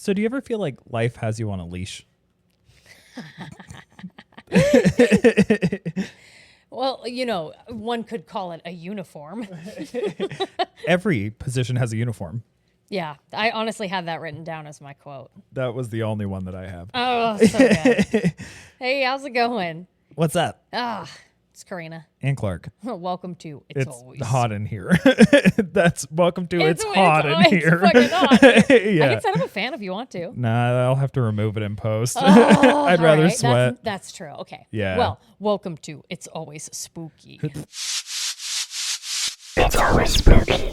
So do you ever feel like life has you on a leash? Well, one could call it a uniform. Every position has a uniform. Yeah, I honestly had that written down as my quote. That was the only one that I have. Oh, so good. Hey, how's it going? What's up? It's Karina. And Clark. Welcome to It's Always hot in here. That's welcome to It's It's hot in here. Fucking hot. Yeah. I can set up a fan if you want to. Nah, I'll have to remove it in post. Oh, I'd rather right. sweat. That's true. Okay. Yeah. Well, welcome to It's Always Spooky. It's always spooky.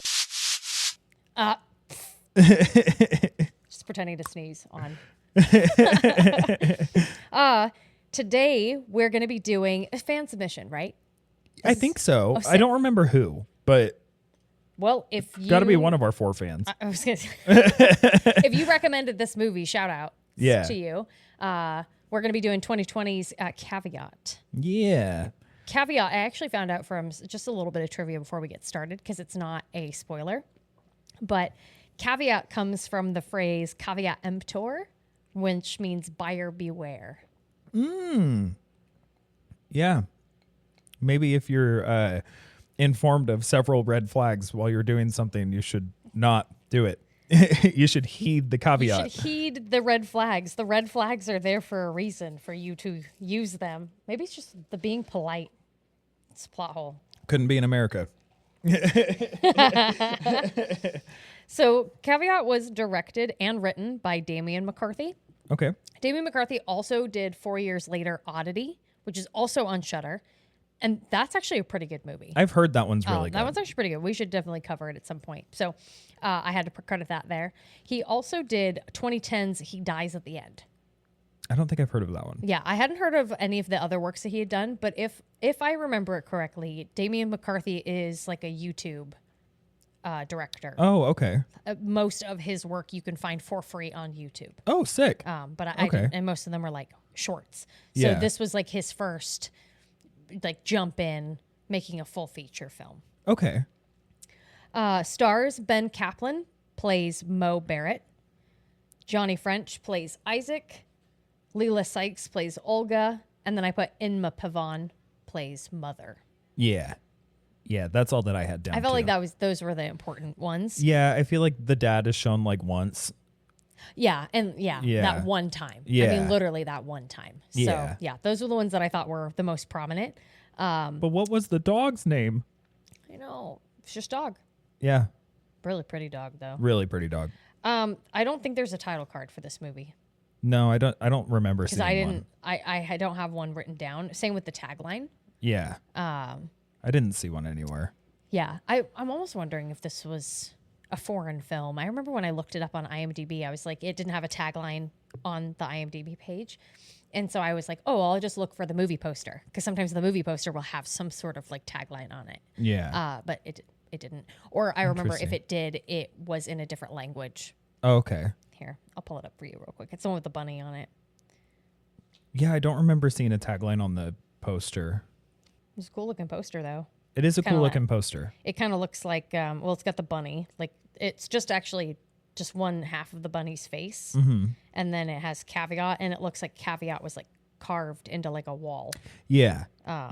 Just pretending to sneeze on. Today we're going to be doing a fan submission, right? I think so. Oh, I don't remember who, but well, if you got to be one of our 4 fans. I was gonna say, if you recommended this movie, shout out to you. We're going to be doing 2020's Caveat. Yeah. Caveat, I actually found out from just a little bit of trivia before we get started because it's not a spoiler. But caveat comes from the phrase caveat emptor, which means buyer beware. Yeah. Maybe if you're informed of several red flags while you're doing something, you should not do it. You should heed the caveat. You should heed the red flags. The red flags are there for a reason, for you to use them. Maybe it's just the being polite. It's a plot hole. Couldn't be in America. So Caveat was directed and written by Damian McCarthy. Okay. Damian McCarthy also did 4 years later Oddity, which is also on Shudder. And that's actually a pretty good movie. I've heard that one's really good. That one's actually pretty good. We should definitely cover it at some point. So I had to credit that there. He also did 2010's He Dies at the End. I don't think I've heard of that one. Yeah, I hadn't heard of any of the other works that he had done, but if I remember it correctly, Damian McCarthy is like a YouTube director. Oh, okay. Most of his work you can find for free on YouTube. Oh, sick. But I Okay. didn't, and most of them are like shorts. So Yeah. this was like his first like jump in making a full feature film. Okay. Stars Ben Kaplan plays Mo Barrett. Johnny French plays Isaac. Leela Sykes plays Olga. And then I put Inma Pavan plays Mother. Yeah. Yeah, that's all that I had down. I felt too. like those were the important ones. Yeah, I feel like the dad is shown like once. Yeah, and Yeah. that one time. I Yeah. mean, literally that one time. Yeah. So, yeah, those were the ones that I thought were the most prominent. But what was the dog's name? I know. It's just dog. Yeah, Really pretty dog, though. really pretty dog. I don't think there's a title card for this movie. No, I don't remember Because seeing I one. didn't, I don't have one written down. Same with the tagline. Yeah. I didn't see one anywhere. Yeah, I'm almost wondering if this was a foreign film. I remember when I looked it up on IMDb, I was like, it didn't have a tagline on the IMDb page. And so I was like, oh, I'll just look for the movie poster. Because sometimes the movie poster will have some sort of like tagline on it. Yeah. But it didn't. Or I remember if Interesting. it did, it was in a different language. Oh, okay. Here, I'll pull it up for you real quick. It's the one with the bunny on it. Yeah, I don't remember seeing a tagline on the poster. It's a cool looking poster, though. It is a Kinda cool like- looking poster. It kind of looks like, well, it's got the bunny. Like, it's just actually just one half of the bunny's face. Mm-hmm. And then it has Caveat, and it looks like Caveat was like carved into like a wall. Yeah.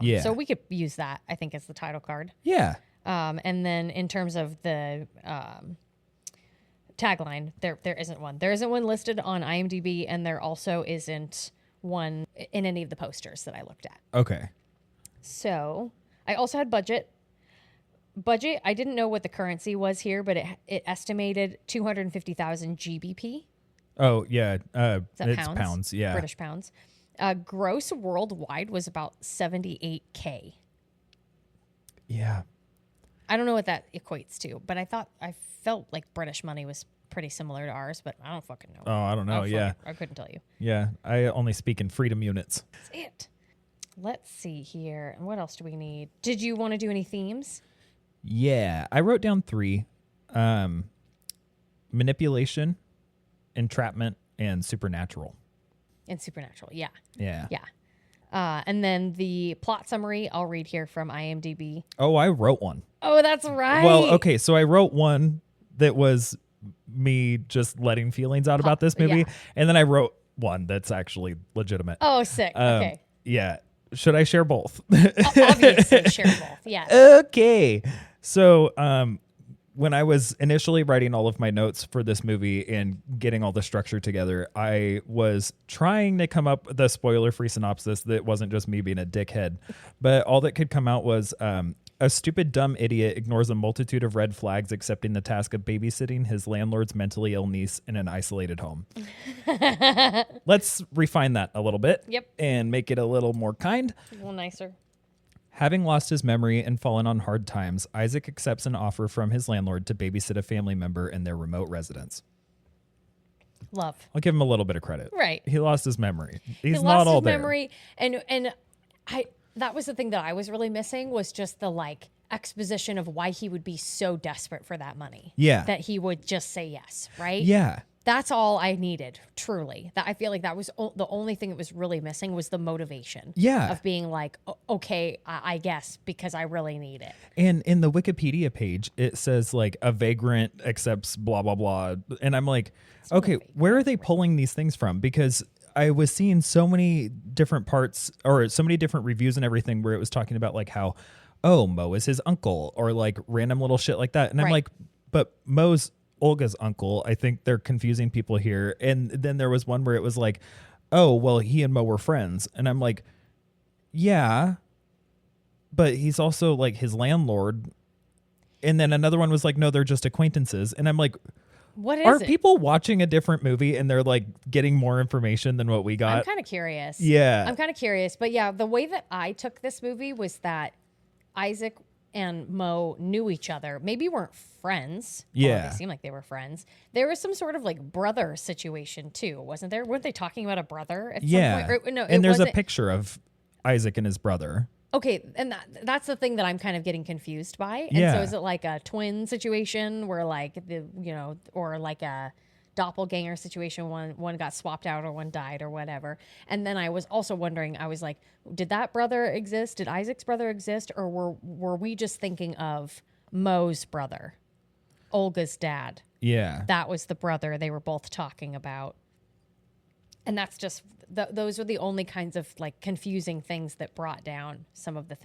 Yeah. So we could use that, I think, as the title card. Yeah. And then in terms of the tagline, there isn't one. There isn't one listed on IMDb, and there also isn't one in any of the posters that I looked at. Okay. So I also had budget. I didn't know what the currency was here, but it estimated 250,000 GBP. Oh, yeah. Is that It's pounds? pounds. Yeah. British pounds. Gross worldwide was about 78K. Yeah. I don't know what that equates to, but I felt like British money was pretty similar to ours, but I don't fucking know. Oh, I don't know. Yeah. I couldn't tell you. Yeah. I only speak in freedom units. That's it. Let's see here. And what else do we need? Did you want to do any themes? Yeah. I wrote down 3. Manipulation, entrapment, and supernatural. And supernatural, yeah. Yeah. Yeah. And then the plot summary, I'll read here from IMDb. Oh, I wrote one. Oh, that's right. Well, okay. So I wrote one that was me just letting feelings out about this movie. Yeah. And then I wrote one that's actually legitimate. Oh, sick. Okay. Yeah. Should I share both? Obviously, share both. Yes. Okay. So, when I was initially writing all of my notes for this movie and getting all the structure together, I was trying to come up with a spoiler-free synopsis that wasn't just me being a dickhead. But all that could come out was a stupid, dumb idiot ignores a multitude of red flags, accepting the task of babysitting his landlord's mentally ill niece in an isolated home. Let's refine that a little bit. Yep. And make it a little more kind. A little nicer. Having lost his memory and fallen on hard times, Isaac accepts an offer from his landlord to babysit a family member in their remote residence. Love. I'll give him a little bit of credit. Right. He lost his memory. He's He not lost all his there. memory, and I that was the thing that I was really missing was just the like exposition of why he would be so desperate for that money. Yeah. That he would just say yes, right? Yeah. That's all I needed, truly. That I feel like that was the only thing that was really missing was the motivation. Yeah. Of being like, okay, I guess because I really need it. And in the Wikipedia page, it says like a vagrant accepts blah, blah, blah. And I'm like, okay, where are they pulling these things from? Because I was seeing so many different parts or so many different reviews and everything where it was talking about like how, oh, Mo is his uncle or like random little shit like that. And I'm Right. like, but Mo's Olga's uncle. I think they're confusing people here. And then there was one where it was like, oh, well, he and Mo were friends. And I'm like, yeah, but he's also like his landlord. And then another one was like, no, they're just acquaintances. And I'm like, What is are it? people watching a different movie and they're like getting more information than what we got? I'm kind of curious. Yeah. I'm kind of curious. But yeah, the way that I took this movie was that Isaac and Mo knew each other. Maybe weren't friends. Yeah. Although they seemed like they were friends. There was some sort of like brother situation too, wasn't there? Weren't they talking about a brother at Yeah. some point? Or, no, and there's a wasn't. picture of Isaac and his brother. Okay, and that's the thing that I'm kind of getting confused by. And Yeah. so is it like a twin situation where like or like a doppelganger situation, one got swapped out or one died or whatever. And then I was also wondering, I was like, did that brother exist? Did Isaac's brother exist? Or were we just thinking of Mo's brother, Olga's dad? Yeah. That was the brother they were both talking about. And that's just those were the only kinds of like confusing things that brought down some of the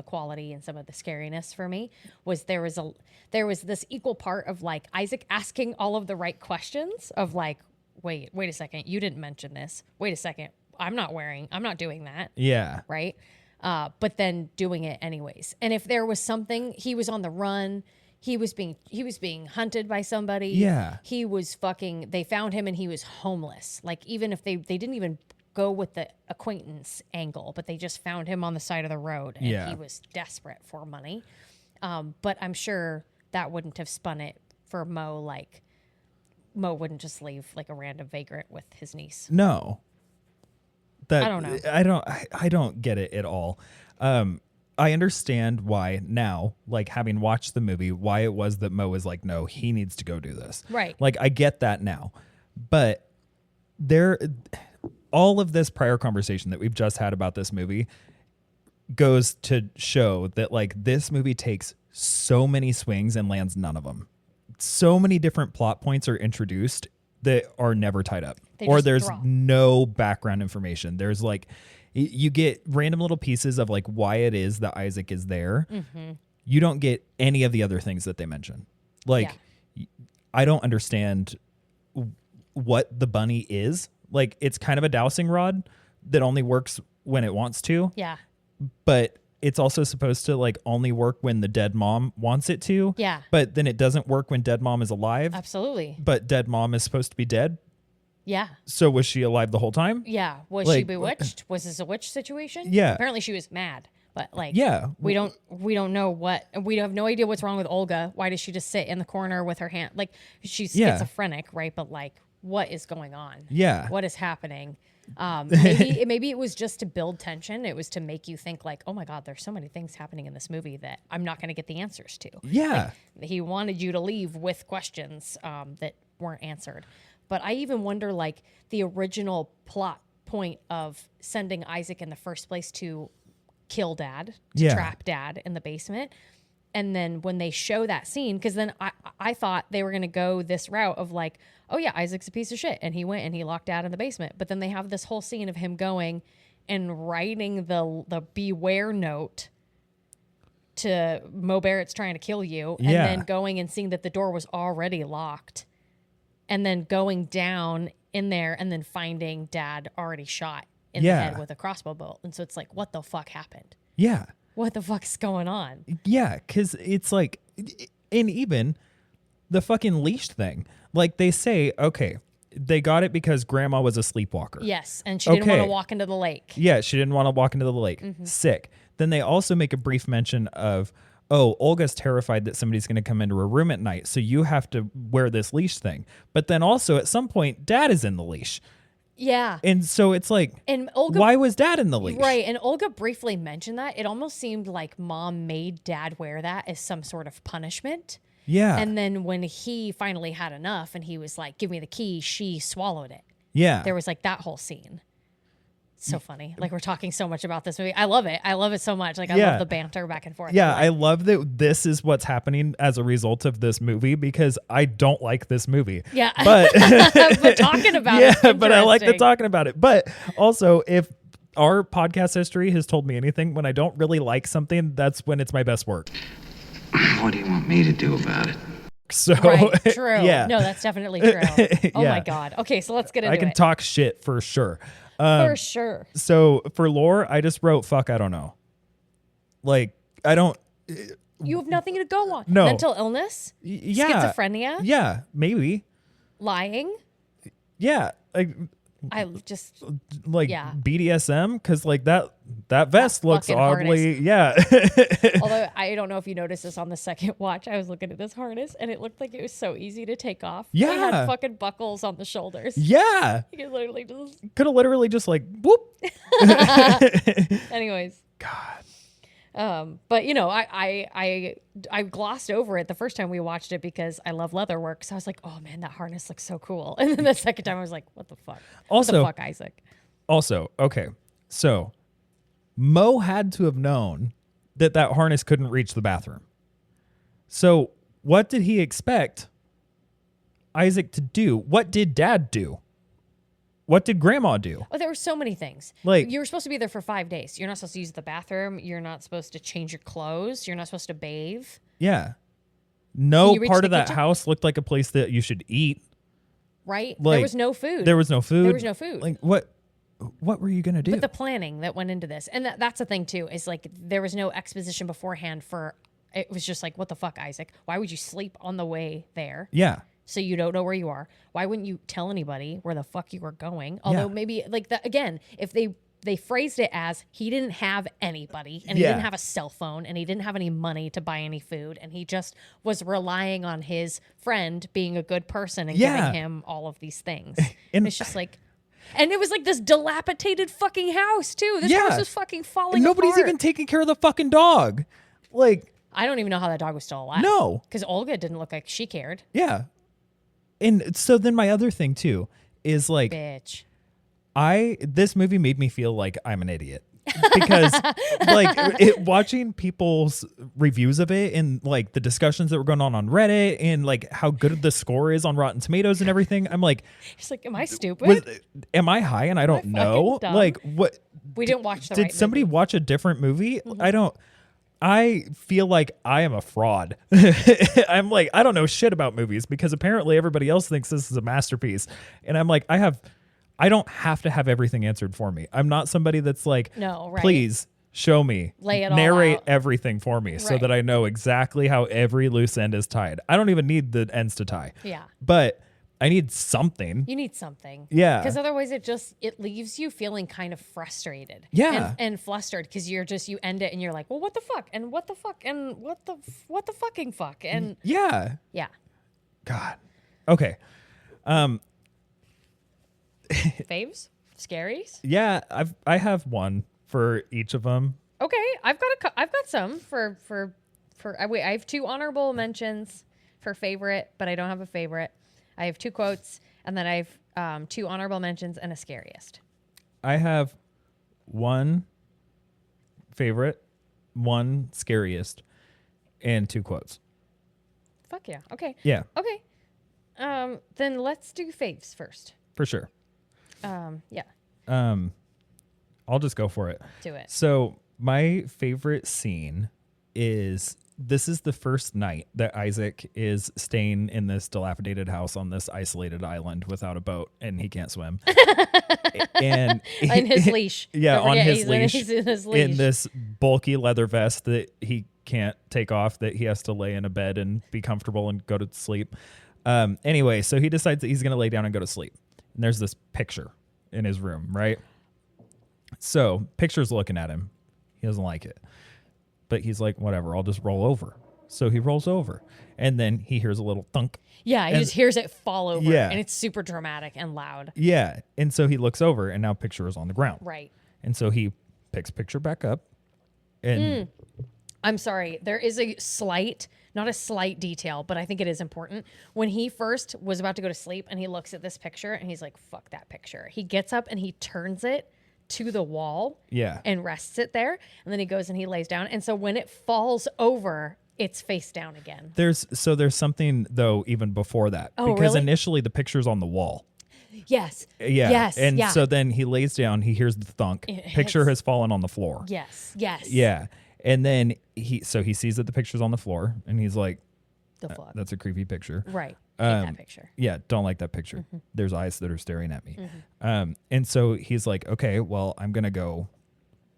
quality and some of the scariness for me. Was there was this equal part of like Isaac asking all of the right questions of like, wait a second, you didn't mention this. Wait a second, I'm not doing that. Yeah. Right. But then doing it anyways. And if there was something, he was on the run. He was being hunted by somebody. Yeah. They found him and he was homeless. Like even if they didn't even go with the acquaintance angle, but they just found him on the side of the road and Yeah. he was desperate for money. But I'm sure that wouldn't have spun it for Mo. Like Mo wouldn't just leave like a random vagrant with his niece. No. I don't know. I don't get it at all. I understand why now, like having watched the movie, why it was that Mo was like, no, he needs to go do this. Right. Like I get that now. But all of this prior conversation that we've just had about this movie goes to show that like this movie takes so many swings and lands none of them. So many different plot points are introduced that are never tied up. Or there's no background information. There's like you get random little pieces of like why it is that Isaac is there. Mm-hmm. You don't get any of the other things that they mention. Like I don't understand what the bunny is. Like it's kind of a dowsing rod that only works when it wants to. Yeah. But it's also supposed to like only work when the dead mom wants it to. Yeah. But then it doesn't work when dead mom is alive. Absolutely. But dead mom is supposed to be dead. Yeah. So was she alive the whole time? Yeah. Was she bewitched? Was this a witch situation? Yeah. Apparently she was mad, but like, yeah, we don't know we have no idea what's wrong with Olga. Why does she just sit in the corner with her hand? Like she's schizophrenic, right? But like, what is going on? Yeah. What is happening? Maybe it was just to build tension. It was to make you think like, oh my God, there's so many things happening in this movie that I'm not going to get the answers to. Yeah. Like, he wanted you to leave with questions that weren't answered. But I even wonder, like, the original plot point of sending Isaac in the first place to kill Dad, to trap Dad in the basement. And then when they show that scene, because then I thought they were going to go this route of like, oh yeah, Isaac's a piece of shit. And he went and he locked Dad in the basement. But then they have this whole scene of him going and writing the beware note to Mo Barrett's trying to kill you. And then going and seeing that the door was already locked. And then going down in there and then finding Dad already shot in the head with a crossbow bolt. And so it's like, what the fuck happened? Yeah. What the fuck's going on? Yeah, because it's like, and even the fucking leash thing. Like they say, okay, they got it because grandma was a sleepwalker. Yes, and she didn't want to walk into the lake. Yeah, she didn't want to walk into the lake. Sick. Then they also make a brief mention of, oh, Olga's terrified that somebody's going to come into her room at night, so you have to wear this leash thing. But then also at some point, Dad is in the leash. Yeah. And so it's like, and Olga, why was Dad in the leash? Right. And Olga briefly mentioned that. It almost seemed like Mom made Dad wear that as some sort of punishment. Yeah. And then when he finally had enough and he was like, give me the key, she swallowed it. Yeah. There was like that whole scene. So funny. Like we're talking so much about this movie. I love it. I love it so much. Like I love the banter back and forth. Yeah, I love that this is what's happening as a result of this movie because I don't like this movie. Yeah. But, but talking about it. Yeah, but I like the talking about it. But also if our podcast history has told me anything, when I don't really like something, that's when it's my best work. What do you want me to do about it? So right, true. Yeah. No, that's definitely true. Oh my God. Okay, so let's get into it. I can talk shit for sure. For sure. So for lore, I just wrote, fuck, I don't know. Like, I don't. You have nothing to go on. No. Mental illness? Yeah. Schizophrenia? Yeah, maybe. Lying? Yeah. I just like BDSM, because like that vest looks oddly Although I don't know if you noticed this on the second watch, I was looking at this harness and it looked like it was so easy to take off. Yeah, they had fucking buckles on the shoulders. Yeah, you could literally just could have literally just like whoop. Anyways, God. But you know, I glossed over it the first time we watched it because I love leather work. So I was like, oh man, that harness looks so cool. And then the second time I was like, what the fuck? Also, what the fuck, Isaac? Also, okay, so Mo had to have known that harness couldn't reach the bathroom. So what did he expect Isaac to do? What did Dad do? What did Grandma do? Oh, there were so many things. Like, you were supposed to be there for 5 days. You're not supposed to use the bathroom. You're not supposed to change your clothes. You're not supposed to bathe. Yeah. No part of that kitchen? house looked like a place that you should eat. Right? Like, there was no food. There was no food. There was no food. Like, what were you going to do? But the planning that went into this. And that's the thing, too, is like there was no exposition beforehand for it was just like, what the fuck, Isaac? Why would you sleep on the way there? Yeah. So you don't know where you are. Why wouldn't you tell anybody where the fuck you were going? Although maybe like that again, if they phrased it as he didn't have anybody and he didn't have a cell phone and he didn't have any money to buy any food and he just was relying on his friend being a good person and giving him all of these things. And it's just like, and it was like this dilapidated fucking house too. This house was fucking falling and nobody's apart. even taking care of the fucking dog. Like, I don't even know how that dog was still alive. No. Because Olga didn't look like she cared. Yeah. And so then my other thing too is like, bitch. This movie made me feel like I'm an idiot because like watching people's reviews of it and like the discussions that were going on Reddit and like how good the score is on Rotten Tomatoes and everything. I'm like, she's like, am I stupid? Am I high and I don't know? Like what? We didn't watch the Did right somebody movie. watch a different movie? I feel like I am a fraud. I'm like, I don't know shit about movies because apparently everybody else thinks this is a masterpiece. And I'm like, I don't have to have everything answered for me. I'm not somebody that's like, no, right. Please show me, lay it all narrate out. Everything for me so that I know exactly how every loose end is tied. I don't even need the ends to tie. Yeah. But I need something. You need something. Yeah. Because otherwise it leaves you feeling kind of frustrated. Yeah. And flustered because you end it and you're like, well, what the fuck? And what the fuck? And what the fucking fuck? And yeah. Yeah. God. Okay. Faves? Scaries? Yeah. I have one for each of them. Okay. I've got some for wait, I have 2 honorable mentions for favorite, but I don't have a favorite. I have 2 quotes, and then I have 2 honorable mentions and a scariest. I have 1 favorite, 1 scariest. and 2 quotes. Fuck yeah. Okay. Yeah, Okay. Then let's do faves first. for sure. Yeah. I'll just go for it. Do it. So my favorite scene is this is the first night that Isaac is staying in this dilapidated house on this isolated island without a boat, and he can't swim. And In his leash. Yeah, Don't on forget, his leash, he's in his leash. in this bulky leather vest that he can't take off, that he has to lay in a bed and be comfortable and go to sleep. Anyway, so he decides that he's going to lay down and go to sleep. And there's this picture in his room, right? So picture's looking at him. He doesn't like it. But he's like, whatever, I'll just roll over. So he rolls over. And then he hears a little thunk. Yeah, he just hears it fall over. Yeah. And it's super dramatic and loud. Yeah. And so he looks over, and now picture is on the ground. Right. And so he picks picture back up. And I'm sorry. There is a slight, not a slight detail, but I think it is important. When he first was about to go to sleep and he looks at this picture and he's like, fuck that picture. He gets up and he turns it to the wall yeah. and rests it there. And then he goes and he lays down. And so when it falls over, it's face down again. There's something though even before that. Oh, because really? initially the picture's on the wall. Yes. Yeah. Yes. And yeah. so then he lays down, he hears the thunk. It Picture hits. has fallen on the floor. Yes. Yes. Yeah. And then he sees that the picture's on the floor, and he's like, The fuck. that's a creepy picture. Right. Hate that picture. Yeah, don't like that picture. There's eyes that are staring at me. And so he's like, okay, well, I'm going to go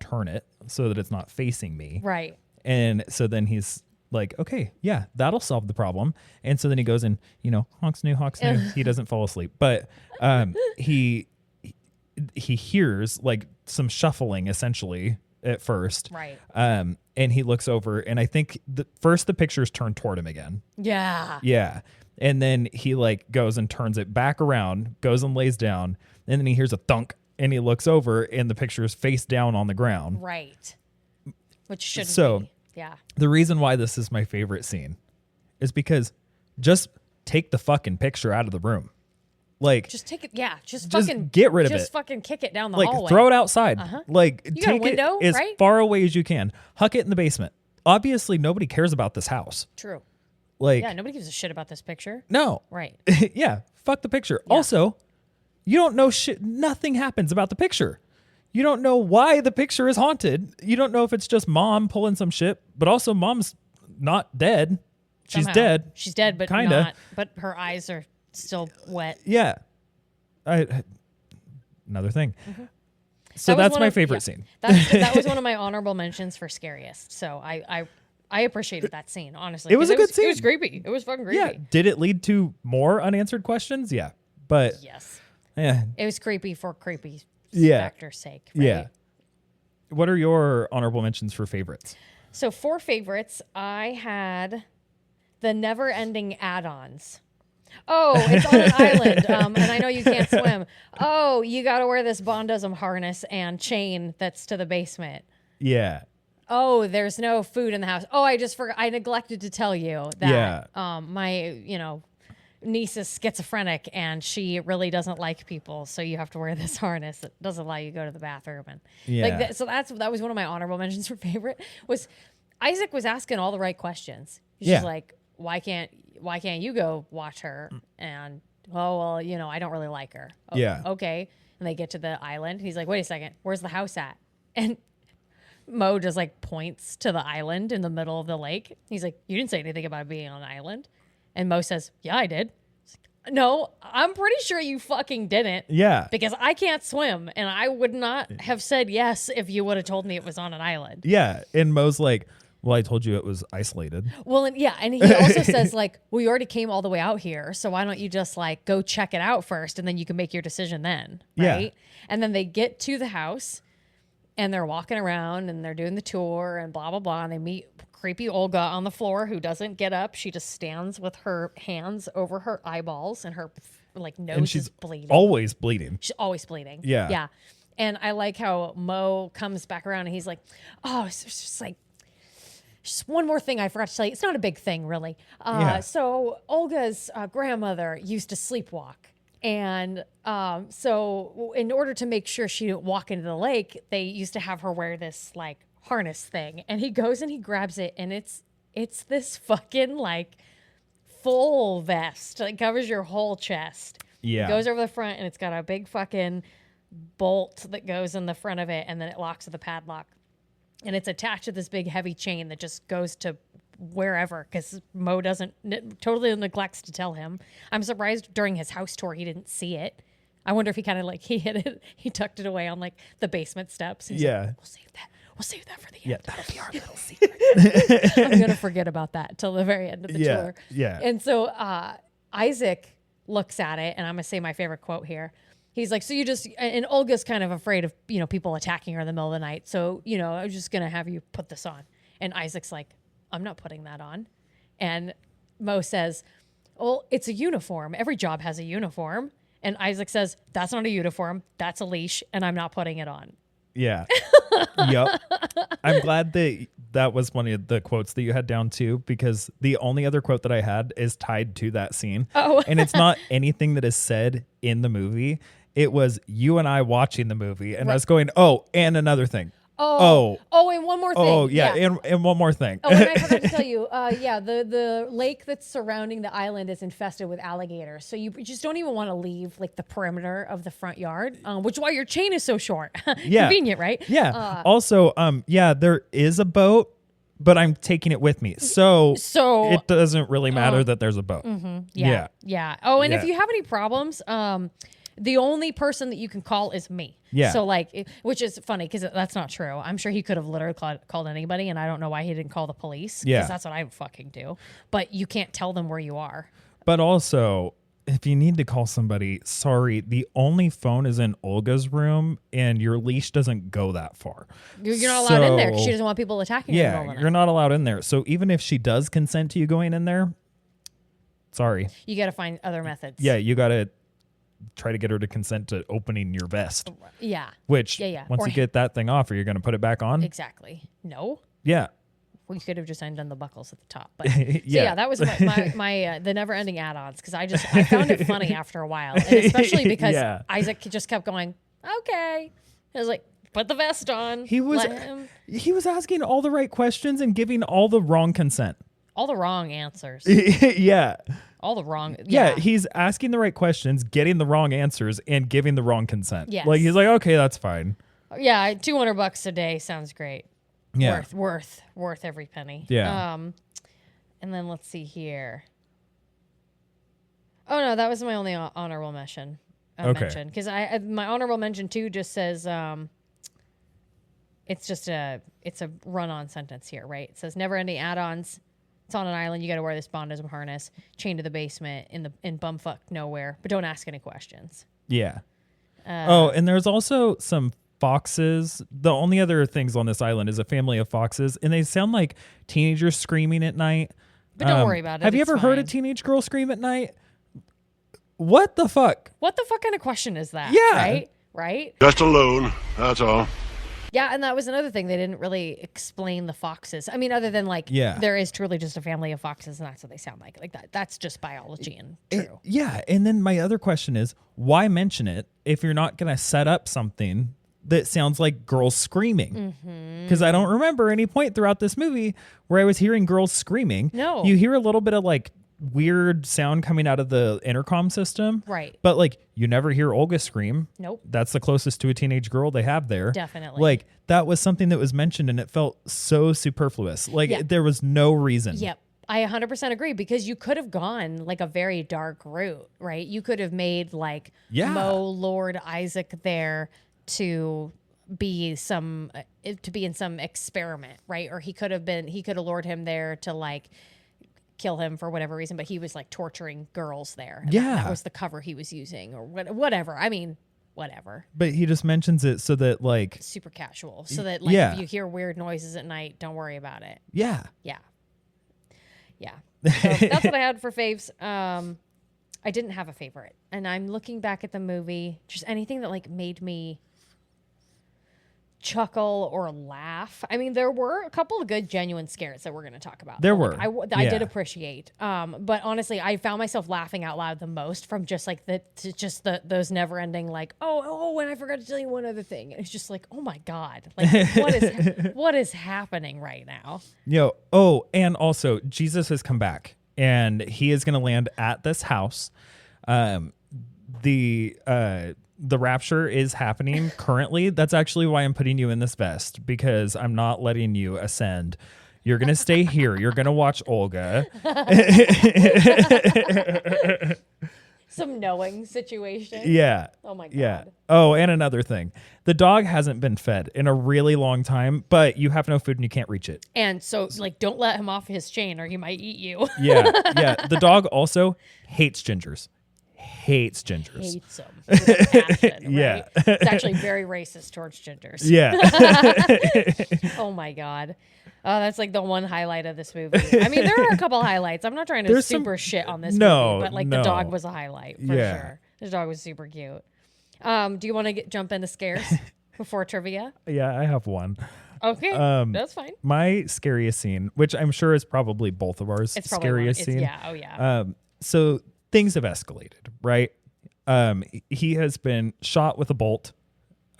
turn it so that it's not facing me. Right. And so then he's like, okay, yeah, that'll solve the problem. And so then he goes and, honks new. He doesn't fall asleep. But he hears like some shuffling essentially at first. Right. And he looks over, and I think the picture's turned toward him again. Yeah. Yeah. And then he like goes and turns it back around, goes and lays down, and then he hears a thunk, and he looks over, and the picture is face down on the ground. Right. Which shouldn't So- be. Yeah. The reason why this is my favorite scene is because just take the fucking picture out of the room. Like, Just take it. Yeah. Just Just fucking get rid of Just it. fucking kick it down the like hallway. throw it outside. Like, You got a take window, it as right? far away as you can. Huck it in the basement. Obviously, nobody cares about this house. True. Like, Yeah. Nobody gives a shit about this picture. no. Right. Yeah, fuck the picture. Also, you don't know shit. Nothing happens about the picture. You don't know why the picture is haunted. You don't know if it's just mom pulling some shit, but also mom's not dead. She's Somehow. dead. She's dead, but Kinda. not. But her eyes are still wet. Yeah. Another thing. So That was that's one my of- favorite yeah. scene. That was one of my honorable mentions for scariest. So I appreciated that scene, honestly. It was 'cause a good scene. It was creepy. It was fucking creepy. Yeah. Did it lead to more unanswered questions? Yeah. But Yes. yeah. It was creepy for creepy Yeah. factor's sake. Right? Yeah. What are your honorable mentions for favorites? So for favorites, I had the never-ending add-ons. Oh, it's on an island, and I know you can't swim. Oh, you got to wear this bondism harness and chain that's to the basement. Yeah. Oh, there's no food in the house. Oh, I just forgot. I neglected to tell you that my, niece is schizophrenic and she really doesn't like people, so you have to wear this harness that doesn't allow you to go to the bathroom. And Yeah. so that was one of my honorable mentions for favorite. Was Isaac was asking all the right questions. He's Yeah. just like, why can't you go watch her? And well, I don't really like her. Oh, Yeah. Okay. And they get to the island. He's like, wait a second, where's the house at? And Mo just like points to the island in the middle of the lake. He's like, you didn't say anything about being on an island. And Mo says, yeah, I did. It's like, no, I'm pretty sure you fucking didn't. Yeah. Because I can't swim, and I would not have said yes if you would have told me it was on an island. Yeah. And Mo's like, well, I told you it was isolated. Well, and he also says like, well, you already came all the way out here, so why don't you just like go check it out first, and then you can make your decision then, right? Yeah. And then they get to the house, and they're walking around, and they're doing the tour, and blah blah blah, and they meet creepy Olga on the floor who doesn't get up. She just stands with her hands over her eyeballs, and her like nose And she's is bleeding. always bleeding. She's always bleeding. Yeah. Yeah. And I like how Mo comes back around and he's like, oh, it's just like, just one more thing I forgot to tell you. It's not a big thing, really. Yeah. So Olga's grandmother used to sleepwalk. And so in order to make sure she didn't walk into the lake, they used to have her wear this like harness thing. And he goes and he grabs it, and it's It's this fucking like full vest that covers your whole chest. Yeah. It goes over the front and it's got a big fucking bolt that goes in the front of it and then it locks with a padlock. And it's attached to this big heavy chain that just goes to wherever because Mo totally neglects to tell him. I'm surprised during his house tour he didn't see it. I wonder if he kind of like he hid it, he tucked it away on like the basement steps. He's Yeah. like, we'll save that for the end. Yeah, that'll be our little secret. I'm gonna forget about that till the very end of the tour. Yeah. And so Isaac looks at it, and I'm gonna say my favorite quote here. He's like, so you just, and Olga's kind of afraid of, people attacking her in the middle of the night. So, I'm just going to have you put this on. And Isaac's like, I'm not putting that on. And Mo says, well, it's a uniform. Every job has a uniform. And Isaac says, that's not a uniform. That's a leash. And I'm not putting it on. Yeah. Yep. I'm glad that was one of the quotes that you had down too, because the only other quote that I had is tied to that scene. Oh. And it's not anything that is said in the movie. It was you and I watching the movie, and I was going, oh, and another thing. Oh, and one more thing. Oh, yeah. And one more thing. Oh, and I forgot to tell you, the lake that's surrounding the island is infested with alligators. So you just don't even want to leave like the perimeter of the front yard, which is why your chain is so short. Yeah. Convenient, right? Yeah. Also, there is a boat, but I'm taking it with me. So it doesn't really matter that there's a boat. Yeah. Oh, and if Yeah. you have any problems, the only person that you can call is me. Yeah. So which is funny because that's not true. I'm sure he could have literally called anybody, and I don't know why he didn't call the police. Yeah. Because that's what I would fucking do. But you can't tell them where you are. But also, if you need to call somebody, sorry, the only phone is in Olga's room, and your leash doesn't go that far. You're not allowed in there because she doesn't want people attacking her. Yeah, you're not allowed in there. So even if she does consent to you going in there, sorry. You got to find other methods. Yeah, you got to try to get her to consent to opening your vest. Yeah. Which, once you get that thing off, are you going to put it back on? Exactly. No. Yeah. We could have just undone the buckles at the top. But yeah. That was my the never ending add-ons because I found it funny after a while. And especially because Isaac just kept going, okay. I was like, put the vest on. He was asking all the right questions and giving all the wrong consent. All the wrong answers. Yeah. All the wrong. Yeah, he's asking the right questions, getting the wrong answers, and giving the wrong consent. Yes. Like, he's like, okay, that's fine. Yeah, $200 a day sounds great. Yeah. Worth every penny. Yeah. And then let's see here. Oh, no, that was my only honorable mention. Mention. Because my honorable mention, too, just says it's a run-on sentence here, right? It says, never-ending add-ons. It's on an island. You got to wear this bondism harness, chained to the basement in bumfuck nowhere, but don't ask any questions. Yeah. And there's also some foxes. The only other things on this island is a family of foxes, and they sound like teenagers screaming at night. But don't worry about it. Have you ever heard a teenage girl scream at night? What the fuck? What the fuck kind of question is that? Yeah. Right? Just a loon, that's all. Yeah, and that was another thing. They didn't really explain the foxes. I mean, other than there is truly just a family of foxes, and that's what they sound like. Like that. That's just biology and true. Yeah, and then my other question is, why mention it if you're not going to set up something that sounds like girls screaming? Because I don't remember any point throughout this movie where I was hearing girls screaming. No. You hear a little bit of weird sound coming out of the intercom system. Right. But you never hear Olga scream. Nope. That's the closest to a teenage girl they have there. Definitely. That was something that was mentioned and it felt so superfluous. There was no reason. Yep. I 100% agree because you could have gone a very dark route, right? You could have made Mo Lord Isaac there to be in some experiment, right? Or he could have lured him there to kill him for whatever reason, but he was torturing girls there. And that was the cover he was using or whatever. I mean, whatever. But he just mentions it so that super casual. So that if you hear weird noises at night, don't worry about it. Yeah. Yeah. Yeah. So that's what I had for faves. I didn't have a favorite. And I'm looking back at the movie, just anything that made me chuckle or laugh. I mean, there were a couple of good genuine scares that we're going to talk about. There Like, were. I did appreciate. But honestly, I found myself laughing out loud the most from just like those never ending like, oh, and I forgot to tell you one other thing. It's just like, oh my God, like what is happening right now? And also Jesus has come back and he is going to land at this house. The rapture is happening currently. That's actually why I'm putting you in this vest, because I'm not letting you ascend. You're going to stay here. You're going to watch Olga. Some knowing situation. Yeah. Oh my God. Yeah. Oh, and another thing. The dog hasn't been fed in a really long time, but you have no food and you can't reach it. And so like, don't let him off his chain or he might eat you. Yeah. The dog also hates gingers. Hates them with a passion, right? Yeah. It's actually very racist towards gingers. Yeah. Oh my God. Oh, that's like the one highlight of this movie. I mean, there are a couple highlights. I'm not trying to There's super shit on this No, movie, but like no. the dog was a highlight for Yeah. sure. The dog was super cute. Do you want to jump into scares before trivia? Yeah, I have one. Okay, that's fine. My scariest scene, which I'm sure is probably both of ours It's probably scariest scene. Yeah. Oh yeah. So things have escalated, right? He has been shot with a bolt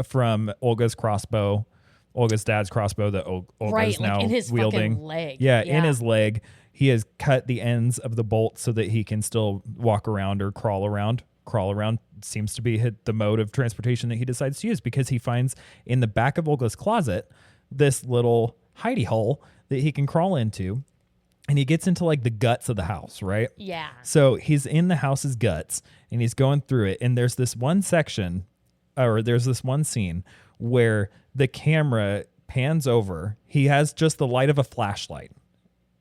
from Olga's crossbow, Olga's dad's crossbow that Olga's right, now like in his wielding. fucking leg. Yeah, in his leg. He has cut the ends of the bolt so that he can still walk around or crawl around. Crawl around seems to be the mode of transportation that he decides to use, because he finds in the back of Olga's closet this little hidey hole that he can crawl into. And he gets into like the guts of the house, right? Yeah. So he's in the house's guts and he's going through it. And there's this one section, or there's this one scene where the camera pans over. He has just the light of a flashlight.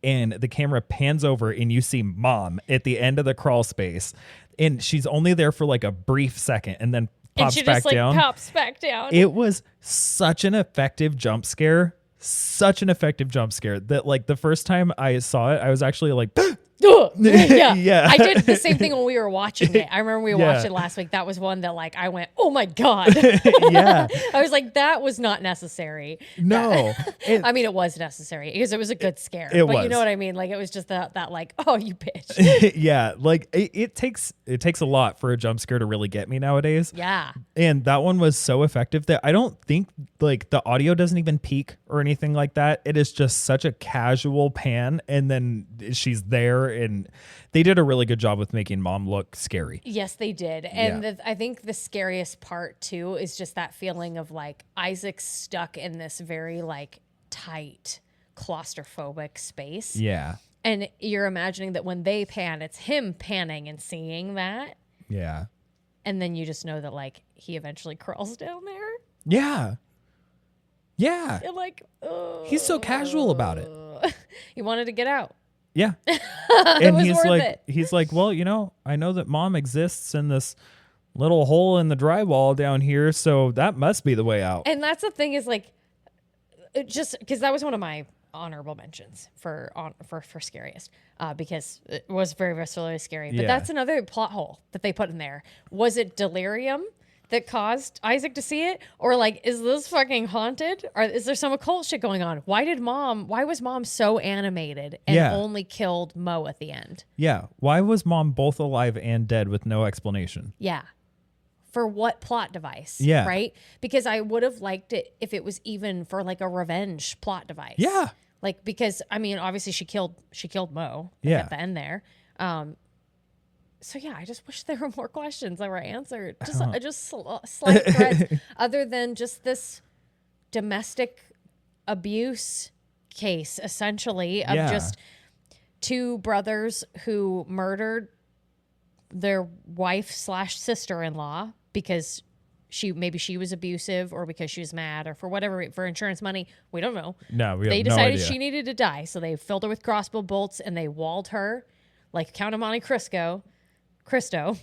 And the camera pans over and you see Mom at the end of the crawl space. And she's only there for like a brief second and then pops back down. Pops back down. It was such an effective jump scare. Such an effective jump scare that like the first time I saw it, I was actually like, yeah. Yeah. I did the same thing when we were watching it. I remember we watched it last week. That was one that like I went, oh my God. yeah, I was like, that was not necessary. no. I mean, it was necessary because it was a good scare. It but was. you know what I mean? Like it was just that like, oh, you bitch. Yeah, like it takes a lot for a jump scare to really get me nowadays. Yeah. And that one was so effective that I don't think like the audio doesn't even peak or anything like that. It is just such a casual pan and then she's there, and they did a really good job with making Mom look scary. Yes, they did. And Yeah. I think the scariest part too is just that feeling of like Isaac's stuck in this very like tight claustrophobic space. Yeah. And you're imagining that when they pan, it's him panning and seeing that. Yeah. And then you just know that like he eventually crawls down there. Yeah. Yeah. You're like, He's so casual about it. He wanted to get out. Yeah. And was he's worth like it. he's like, well, I know that Mom exists in this little hole in the drywall down here, so that must be the way out. And that's the thing is like, it just because that was one of my honorable mentions for scariest because it was very viscerally scary. But Yeah. that's another plot hole that they put in there. Was it delirium that caused Isaac to see it, or like is this fucking haunted, or is there some occult shit going on? Why was Mom so animated and Yeah. only killed Mo at the end? Yeah. Why was Mom both alive and dead with no explanation? Yeah. For what plot device? Yeah. Right? Because I would have liked it if it was even for like a revenge plot device. Yeah. Like, because I mean, obviously she killed Mo Yeah. at the end there. So yeah, I just wish there were more questions that were answered. Just slight threads other than just this domestic abuse case, essentially, of Yeah. just two brothers who murdered their wife / sister-in-law because maybe she was abusive or because she was mad or for whatever, for insurance money. We don't know. No, we They have no decided idea. she needed to die. So they filled her with crossbow bolts and they walled her like Count of Monte Cristo. Count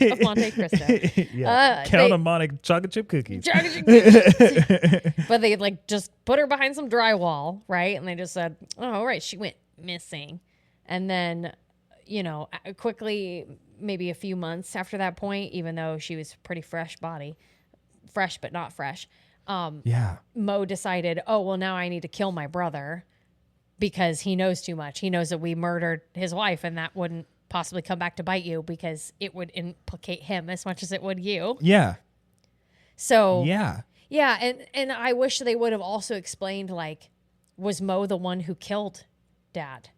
of Monte Cristo. Yeah. Count of Monte chocolate chip cookies. But they like just put her behind some drywall, right? And they just said, oh, right, she went missing. And then, quickly, maybe a few months after that point, even though she was a pretty fresh body, fresh but not fresh. Yeah. Mo decided, oh, well, now I need to kill my brother because he knows too much. He knows that we murdered his wife, and that wouldn't possibly come back to bite you because it would implicate him as much as it would you. Yeah. So Yeah. yeah, and I wish they would have also explained, like, was Mo the one who killed Dad?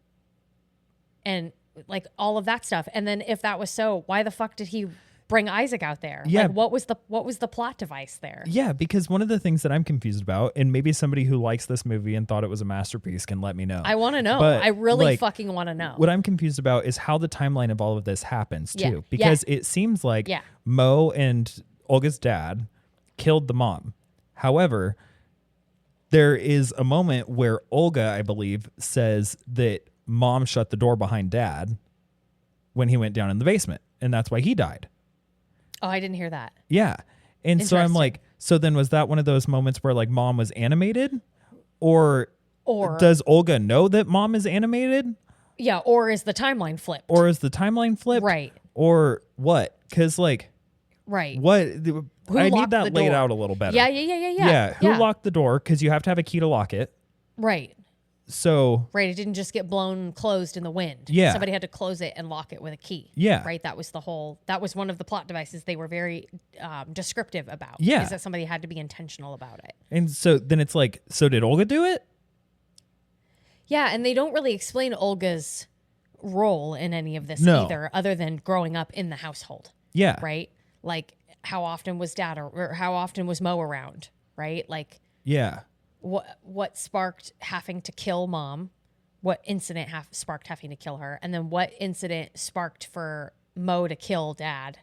And like all of that stuff. And then if that was so, why the fuck did he bring Isaac out there? Yeah. Like, what was the plot device there? Yeah, because one of the things that I'm confused about, and maybe somebody who likes this movie and thought it was a masterpiece can let me know. I want to know. But, I really like, fucking want to know. What I'm confused about is how the timeline of all of this happens too. Yeah. Because it seems like Yeah. Mo and Olga's dad killed the mom. However, there is a moment where Olga, I believe, says that mom shut the door behind dad when he went down in the basement, and that's why he died. Oh, I didn't hear that. Yeah. And so I'm Interesting. like, so then was that one of those moments where like mom was animated? Or Or does Olga know that mom is animated? yeah, or is the timeline flipped? Or is the timeline flipped? Right. Or what? Because like, Right. what? I need locked that the laid door? out a little better. Yeah. Who locked the door? Because you have to have a key to lock it. Right. So Right. It didn't just get blown closed in the wind. Yeah. Somebody had to close it and lock it with a key. Yeah. Right. That was one of the plot devices they were very descriptive about. Yeah. Is that somebody had to be intentional about it. and so then it's like, so did Olga do it? Yeah. And they don't really explain Olga's role in any of this No. either, other than growing up in the household. Yeah. Right. Like, how often was dad or how often was Mo around? Right. Like, Yeah. what sparked having to kill mom, what incident sparked having to kill her, and then what incident sparked for Mo to kill dad,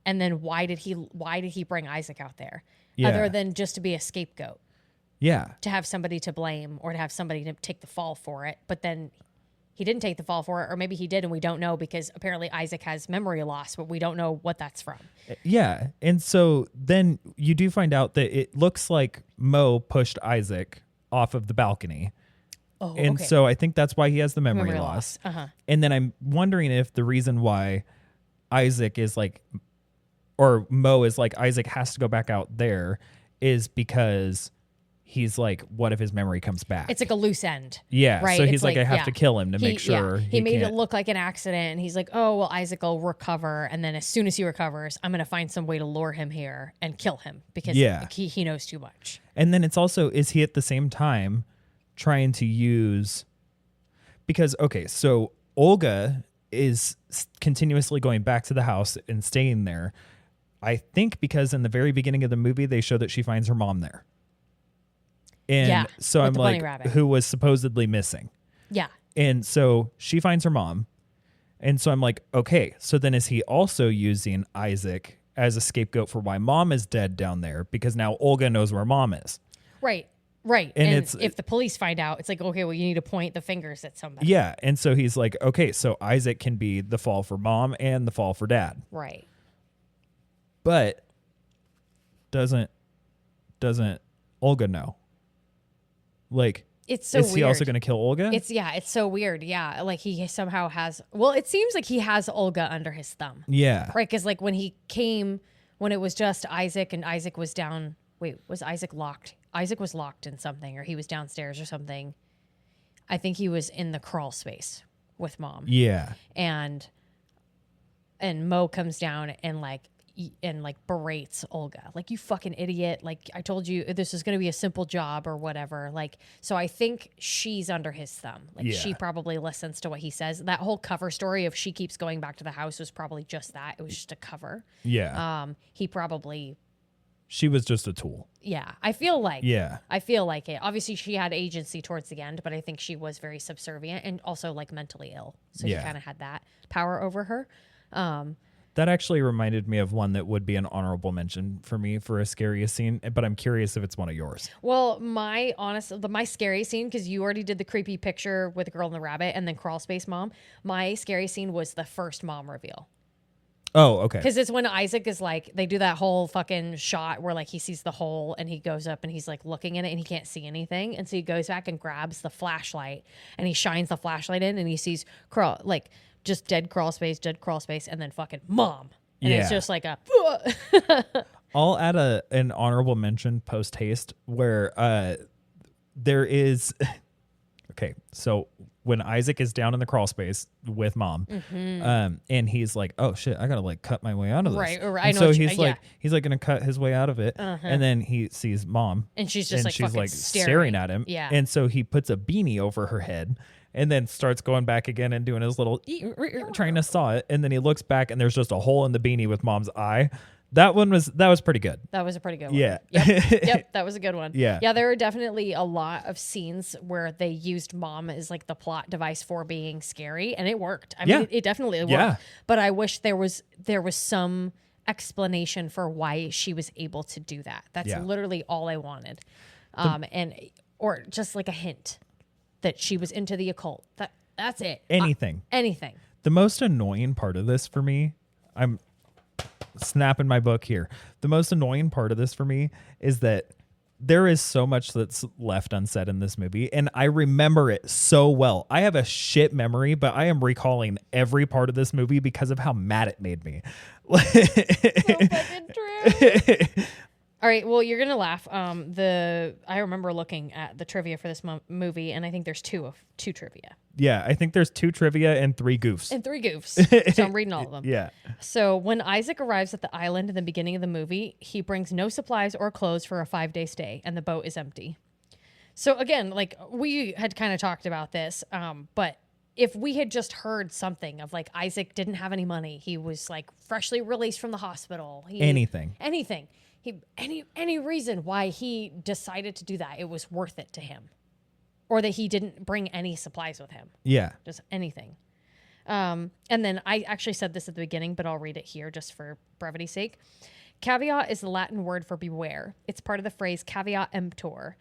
and then why did he bring Isaac out there Yeah. other than just to be a scapegoat, Yeah. to have somebody to blame or to have somebody to take the fall for it? But then he didn't take the fall for it, or maybe he did and we don't know, because apparently Isaac has memory loss, but we don't know what that's from. Yeah. And so then you do find out that it looks like Mo pushed Isaac off of the balcony. Oh, And okay. so I think that's why he has the memory Memory loss. loss. Uh-huh. And then I'm wondering if the reason why Isaac is like, or Mo is like, Isaac has to go back out there is because he's like, what if his memory comes back? It's like a loose end. Yeah. Right. So he's It's like, I have yeah. to kill him to make sure. He made can't- it look like an accident. And he's like, oh, well, Isaac will recover. And then as soon as he recovers, I'm going to find some way to lure him here and kill him because Yeah. he knows too much. And then it's also, is he at the same time trying to use, because, okay, so Olga is continuously going back to the house and staying there. I think because in the very beginning of the movie, they show that she finds her mom there. And Yeah, so with I'm the bunny like, rabbit. who was supposedly missing. Yeah. And so she finds her mom. And so I'm like, okay, so then is he also using Isaac as a scapegoat for why mom is dead down there? Because now Olga knows where mom is. Right. Right. And And, it's- if the police find out, it's like, okay, well, you need to point the fingers at somebody. Yeah. And so he's like, okay, so Isaac can be the fall for mom and the fall for dad. Right. But doesn't Olga know? Like, It's so is weird. he also going to kill Olga? It's so weird. Yeah. Like he somehow has, well, it seems like he has Olga under his thumb. yeah. Right. Because like when it was just Isaac and Isaac was down. Wait, was Isaac locked? Isaac was locked in something, or he was downstairs or something. I think he was in the crawl space with mom. Yeah. And Mo comes down and berates Olga, like, you fucking idiot, like, I told you this is going to be a simple job or whatever. Like, so I think she's under his thumb. Like, Yeah. she probably listens to what he says. That whole cover story of she keeps going back to the house was probably just that. It was just a cover. Yeah. He probably, She was just a tool. yeah, I feel like it. Obviously she had agency towards the end, but I think she was very subservient and also like mentally ill. So Yeah. he kind of had that power over her. That actually reminded me of one that would be an honorable mention for me for a scariest scene, but I'm curious if it's one of yours. Well, my scary scene, because you already did the creepy picture with the girl and the rabbit and then crawl space mom. My scary scene was the first mom reveal. Oh, okay. Because it's when Isaac is like, they do that whole fucking shot where like he sees the hole and he goes up and he's like looking in it and he can't see anything. And so he goes back and grabs the flashlight and he shines the flashlight in and he sees just dead crawl space, and then fucking mom. And it's Yeah. just like a, I'll add an honorable mention post haste where there is okay, so when Isaac is down in the crawl space with mom, and he's like, "Oh shit, I gotta like cut my way out of this." Right. And I know. so what he's like gonna cut his way out of it, and then he sees mom, and she's just like fucking staring at him. Yeah. And so he puts a beanie over her head, and then starts going back again and doing his little trying to saw it, and then he looks back and there's just a hole in the beanie with mom's eye. That was pretty good. That was a pretty good one. Yeah. Yep, that was a good one. Yeah. Yeah, there were definitely a lot of scenes where they used mom as like the plot device for being scary, and it worked. I mean, it definitely worked. Yeah. But I wish there was some explanation for why she was able to do that. That's literally all I wanted. Or just like a hint that she was into the occult. That's it. Anything. Anything. The most annoying part of this for me, I'm snapping my book here. The most annoying part of this for me is that there is so much that's left unsaid in this movie, and I remember it so well. I have a shit memory, but I am recalling every part of this movie because of how mad it made me. So fucking true. All right, well, you're gonna laugh. I remember looking at the trivia for this movie, and I think there's two trivia. Yeah, I think there's 2 trivia and 3 goofs. And 3 goofs. So I'm reading all of them. Yeah. So when Isaac arrives at the island in the beginning of the movie, he brings no supplies or clothes for a 5-day stay, and the boat is empty. So again, like we had kind of talked about this, but if we had just heard something of like Isaac didn't have any money, he was like freshly released from the hospital. Anything. Any reason why he decided to do that, it was worth it to him. Or that he didn't bring any supplies with him. Yeah. Just anything. And then I actually said this at the beginning, but I'll read it here just for brevity's sake. Caveat is the Latin word for beware. It's part of the phrase caveat emptor,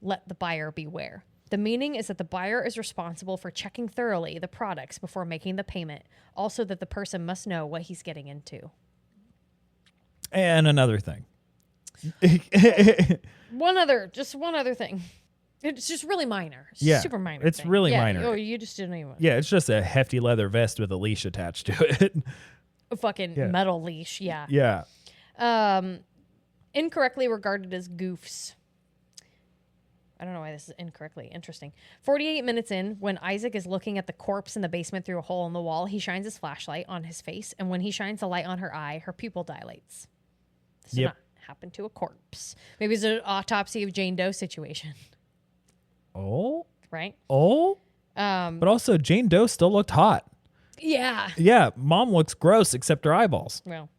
let the buyer beware. The meaning is that the buyer is responsible for checking thoroughly the products before making the payment. Also that the person must know what he's getting into. And another thing. One other thing. It's just really minor. Yeah, Super minor. it's thing. really minor. Oh, you just didn't even. Yeah, it's just a hefty leather vest with a leash attached to it. A fucking metal leash. Yeah. Yeah. Incorrectly regarded as goofs. I don't know why this is incorrectly. Interesting. 48 minutes in, when Isaac is looking at the corpse in the basement through a hole in the wall, he shines his flashlight on his face, and when he shines the light on her eye, her pupil dilates. This did not happen to a corpse. Maybe it's an autopsy of Jane Doe situation. Oh. Right? Oh. But also, Jane Doe still looked hot. Yeah. Yeah. Mom looks gross except her eyeballs. Well.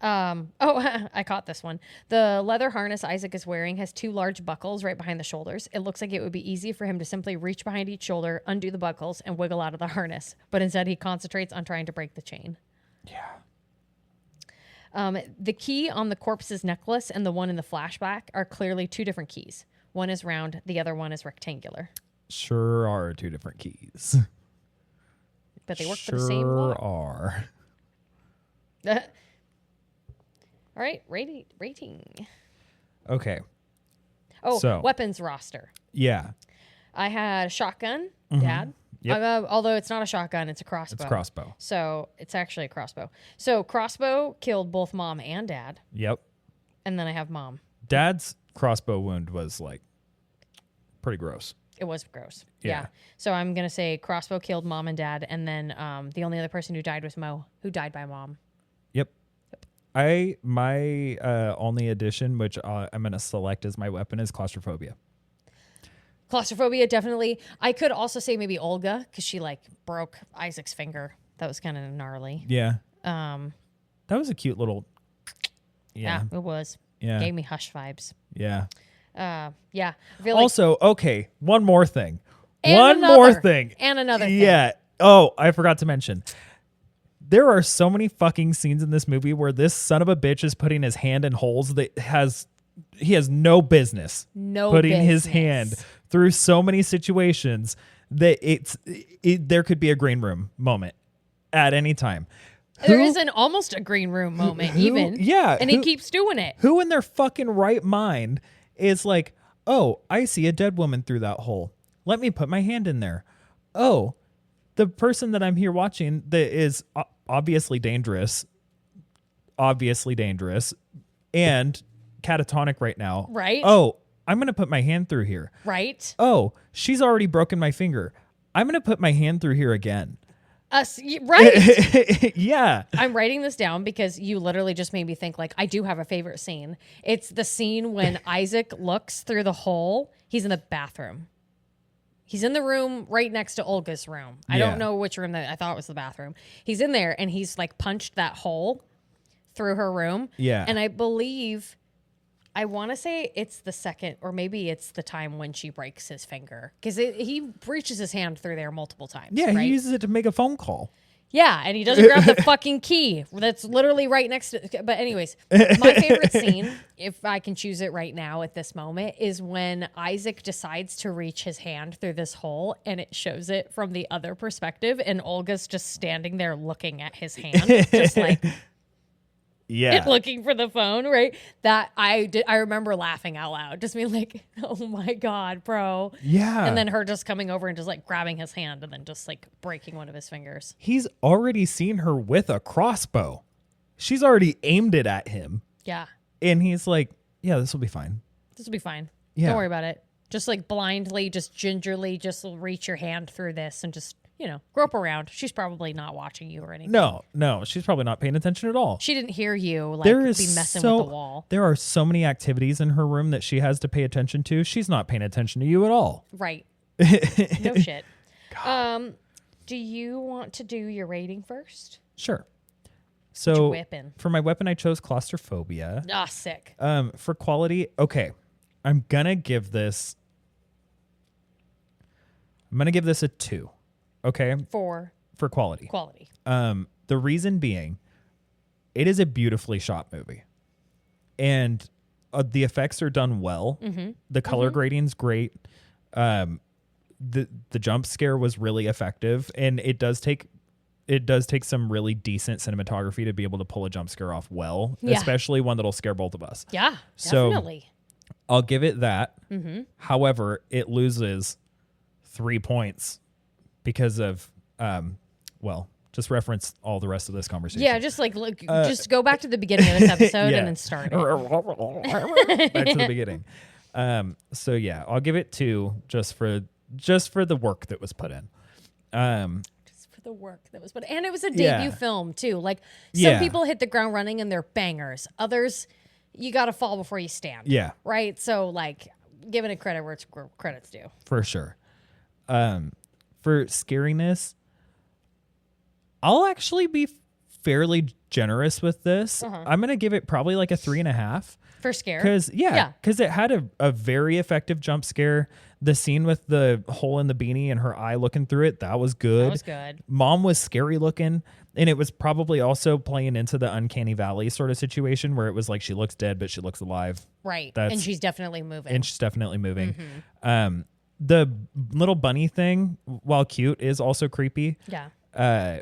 I caught this one. The leather harness Isaac is wearing has 2 large buckles right behind the shoulders. It looks like it would be easy for him to simply reach behind each shoulder, undo the buckles, and wiggle out of the harness. But instead, he concentrates on trying to break the chain. Yeah. The key on the corpse's necklace and the one in the flashback are clearly 2 different keys. One is round, the other one is rectangular. Sure are 2 different keys. But they work for the same lock. Sure are. All right, rating. Okay. Oh, so, weapons roster. Yeah. I had a shotgun, Dad. Yep. Although it's not a shotgun, it's a crossbow. It's a crossbow. So it's actually a crossbow. So crossbow killed both mom and dad. Yep. And then I have mom. Dad's crossbow wound was like pretty gross. It was gross. Yeah. So I'm going to say crossbow killed mom and dad. And then the only other person who died was Mo, who died by mom. Yep. My only addition, which I'm going to select as my weapon, is claustrophobia. Claustrophobia, definitely. I could also say maybe Olga, because she like broke Isaac's finger. That was kind of gnarly. Yeah. That was a cute little. Yeah, it was. Yeah. Gave me Hush vibes. Yeah. Yeah. I feel like Also, okay, one more thing. And one more thing. And another thing. Yeah. Oh, I forgot to mention. There are so many fucking scenes in this movie where this son of a bitch is putting his hand in holes that he has no business putting his hand through so many situations that there could be a green room moment at any time. There is almost a green room moment even. Yeah. And he keeps doing it. Who in their fucking right mind is like, oh, I see a dead woman through that hole. Let me put my hand in there. Oh, the person that I'm here watching that is obviously dangerous, and catatonic right now. Right. Oh, I'm going to put my hand through here. Right. Oh, she's already broken my finger. I'm going to put my hand through here again. Right. Yeah. I'm writing this down because you literally just made me think, like, I do have a favorite scene. It's the scene when Isaac looks through the hole. He's in the bathroom. He's in the room right next to Olga's room. I Yeah. don't know which room I thought was the bathroom. He's in there and he's like punched that hole through her room. Yeah. And I want to say it's the second, or maybe it's the time when she breaks his finger, because he reaches his hand through there multiple times. Yeah, right? he uses it to make a phone call. Yeah, and he doesn't grab the fucking key that's literally right next to. But anyways, my favorite scene, if I can choose it right now at this moment, is when Isaac decides to reach his hand through this hole, and it shows it from the other perspective, and Olga's just standing there looking at his hand, just like. Yeah. Looking for the phone, right? That I remember laughing out loud, just being like, "Oh my god, bro!" Yeah. And then her just coming over and just like grabbing his hand and then just like breaking one of his fingers. He's already seen her with a crossbow. She's already aimed it at him, Yeah, and he's like, "Yeah, this will be fine." this will be fine. Yeah. Don't worry about it. Just like blindly, just gingerly, just reach your hand through this and just grope around. She's probably not watching you or anything. No, she's probably not paying attention at all. She didn't hear you like There be is messing with the wall. There are so many activities in her room that she has to pay attention to. She's not paying attention to you at all. Right. No shit. Do you want to do your rating first? Sure. So weapon? For my weapon, I chose claustrophobia. Ah, sick. For quality, okay, I'm gonna give this a 2. Okay, For quality. quality. The reason being, it is a beautifully shot movie, and the effects are done well. Mm-hmm. The color grading's great. The jump scare was really effective, and it does take some really decent cinematography to be able to pull a jump scare off well, Yeah. especially one that'll scare both of us. Yeah, So- definitely. I'll give it that. Mm-hmm. However, it loses 3 points because of, just reference all the rest of this conversation. Yeah, just like look, just go back to the beginning of this episode Yeah. and then start it. Back to the beginning. So yeah, I'll give it 2 just for the work that was put in. Just for the work that was put, and it was a Yeah. debut film too. Like some Yeah. people hit the ground running and they're bangers. Others, you got to fall before you stand. Yeah. Right. So like, giving it credit where credit's due. For sure. For scariness, I'll actually be fairly generous with this. I'm going to give it probably like a 3.5. For scare. Because Yeah. it had a very effective jump scare. The scene with the hole in the beanie and her eye looking through it, that was good. That was good. Mom was scary looking, and it was probably also playing into the uncanny valley sort of situation where it was like she looks dead but she looks alive. Right. That's- And she's definitely moving. And she's definitely moving. The little bunny thing, while cute, is also creepy. Yeah.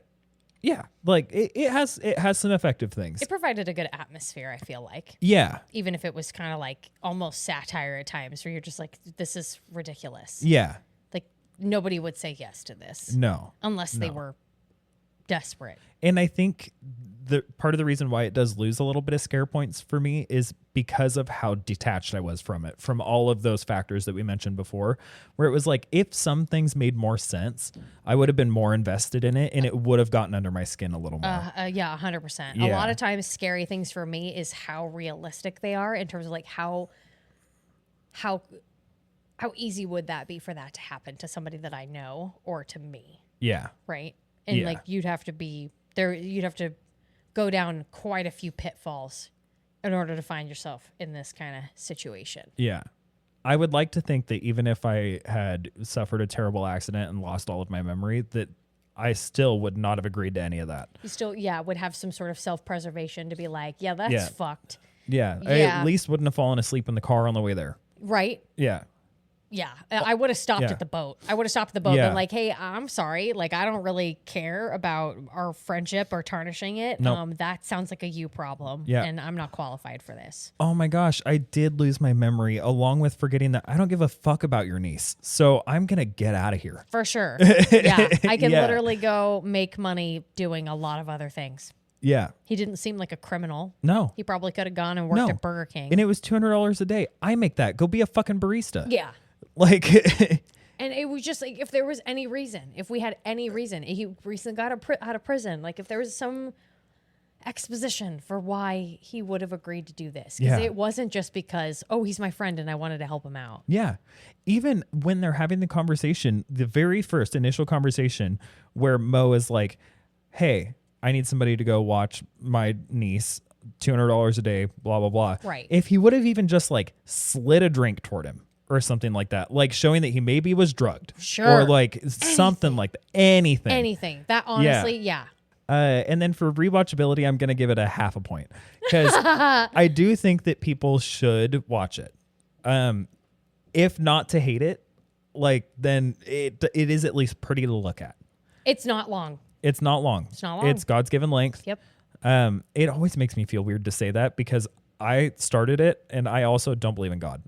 Yeah, like it has some effective things. It provided a good atmosphere, I feel like. Yeah. Even if it was kind of like almost satire at times where you're just like, this is ridiculous. Yeah. Like nobody would say yes to this No. unless they were desperate. And I think the part of the reason why it does lose a little bit of scare points for me is because of how detached I was from it, from all of those factors that we mentioned before, where it was like, if some things made more sense, I would have been more invested in it and it would have gotten under my skin a little more. Yeah, 100%. A Yeah. lot of times scary things for me is how realistic they are in terms of like how easy would that be for that to happen to somebody that I know or to me, Yeah. right? And Yeah. like you'd have to be there, you'd have to go down quite a few pitfalls in order to find yourself in this kind of situation. Yeah. I would like to think that even if I had suffered a terrible accident and lost all of my memory, that I still would not have agreed to any of that. You still, would have some sort of self-preservation to be like, yeah, that's Yeah. fucked. Yeah. I Yeah. at least wouldn't have fallen asleep in the car on the way there. Right? Yeah. Yeah, I would have stopped Yeah. at the boat. I would have stopped at the boat Yeah. and been like, hey, I'm sorry. Like, I don't really care about our friendship or tarnishing it. Nope. That sounds like a you problem. Yeah. And I'm not qualified for this. Oh my gosh, I did lose my memory along with forgetting that I don't give a fuck about your niece. So I'm going to get out of here. For sure. Yeah. I can Yeah. literally go make money doing a lot of other things. Yeah. He didn't seem like a criminal. No. He probably could have gone and worked at Burger King. And it was $200 a day. I make that. Go be a fucking barista. Yeah. Like, and it was just like, if there was any reason, if we had any reason, he recently got out of prison. Like, if there was some exposition for why he would have agreed to do this. Because it wasn't just because, oh, he's my friend and I wanted to help him out. yeah. Even when they're having the conversation, the very first initial conversation where Mo is like, hey, I need somebody to go watch my niece, $200 a day, blah, blah, blah. Right. If he would have even just like slid a drink toward him or something like that, like showing that he maybe was drugged. Sure. Or like something like that. Anything. Anything. That honestly, yeah. And then for rewatchability, I'm going to give it a 0.5 point because I do think that people should watch it. If not to hate it, like then it is at least pretty to look at. It's not long. It's not long. It's not long. It's God's given length. Yep. It always makes me feel weird to say that because I started it and I also don't believe in God.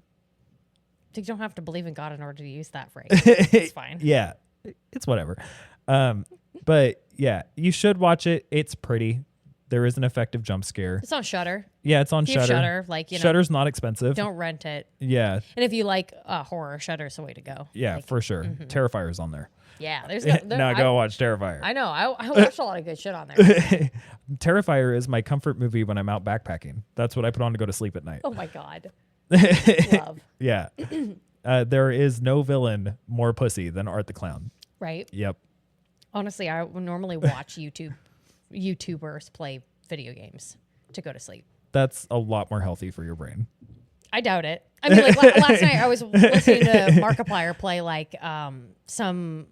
You don't have to believe in God in order to use that phrase. It's fine. Yeah, it's whatever. But yeah, you should watch it. It's pretty. There is an effective jump scare. It's on Shudder. Yeah, it's on If you have Shudder. Shudder, like, you know, Shudder's not expensive. don't rent it. Yeah, And if you like horror, Shudder's the way to go. yeah, Like, for sure. Terrifier's on there. yeah. There's Now go watch Terrifier. I know. I watched a lot of good shit on there. Terrifier is my comfort movie when I'm out backpacking. That's what I put on to go to sleep at night. Oh my God. Love. Yeah. There is no villain more pussy than Art the Clown. Right. Yep. Honestly, I would normally watch YouTubers play video games to go to sleep. That's a lot more healthy for your brain. I doubt it. I mean, like last night I was listening to Markiplier play like some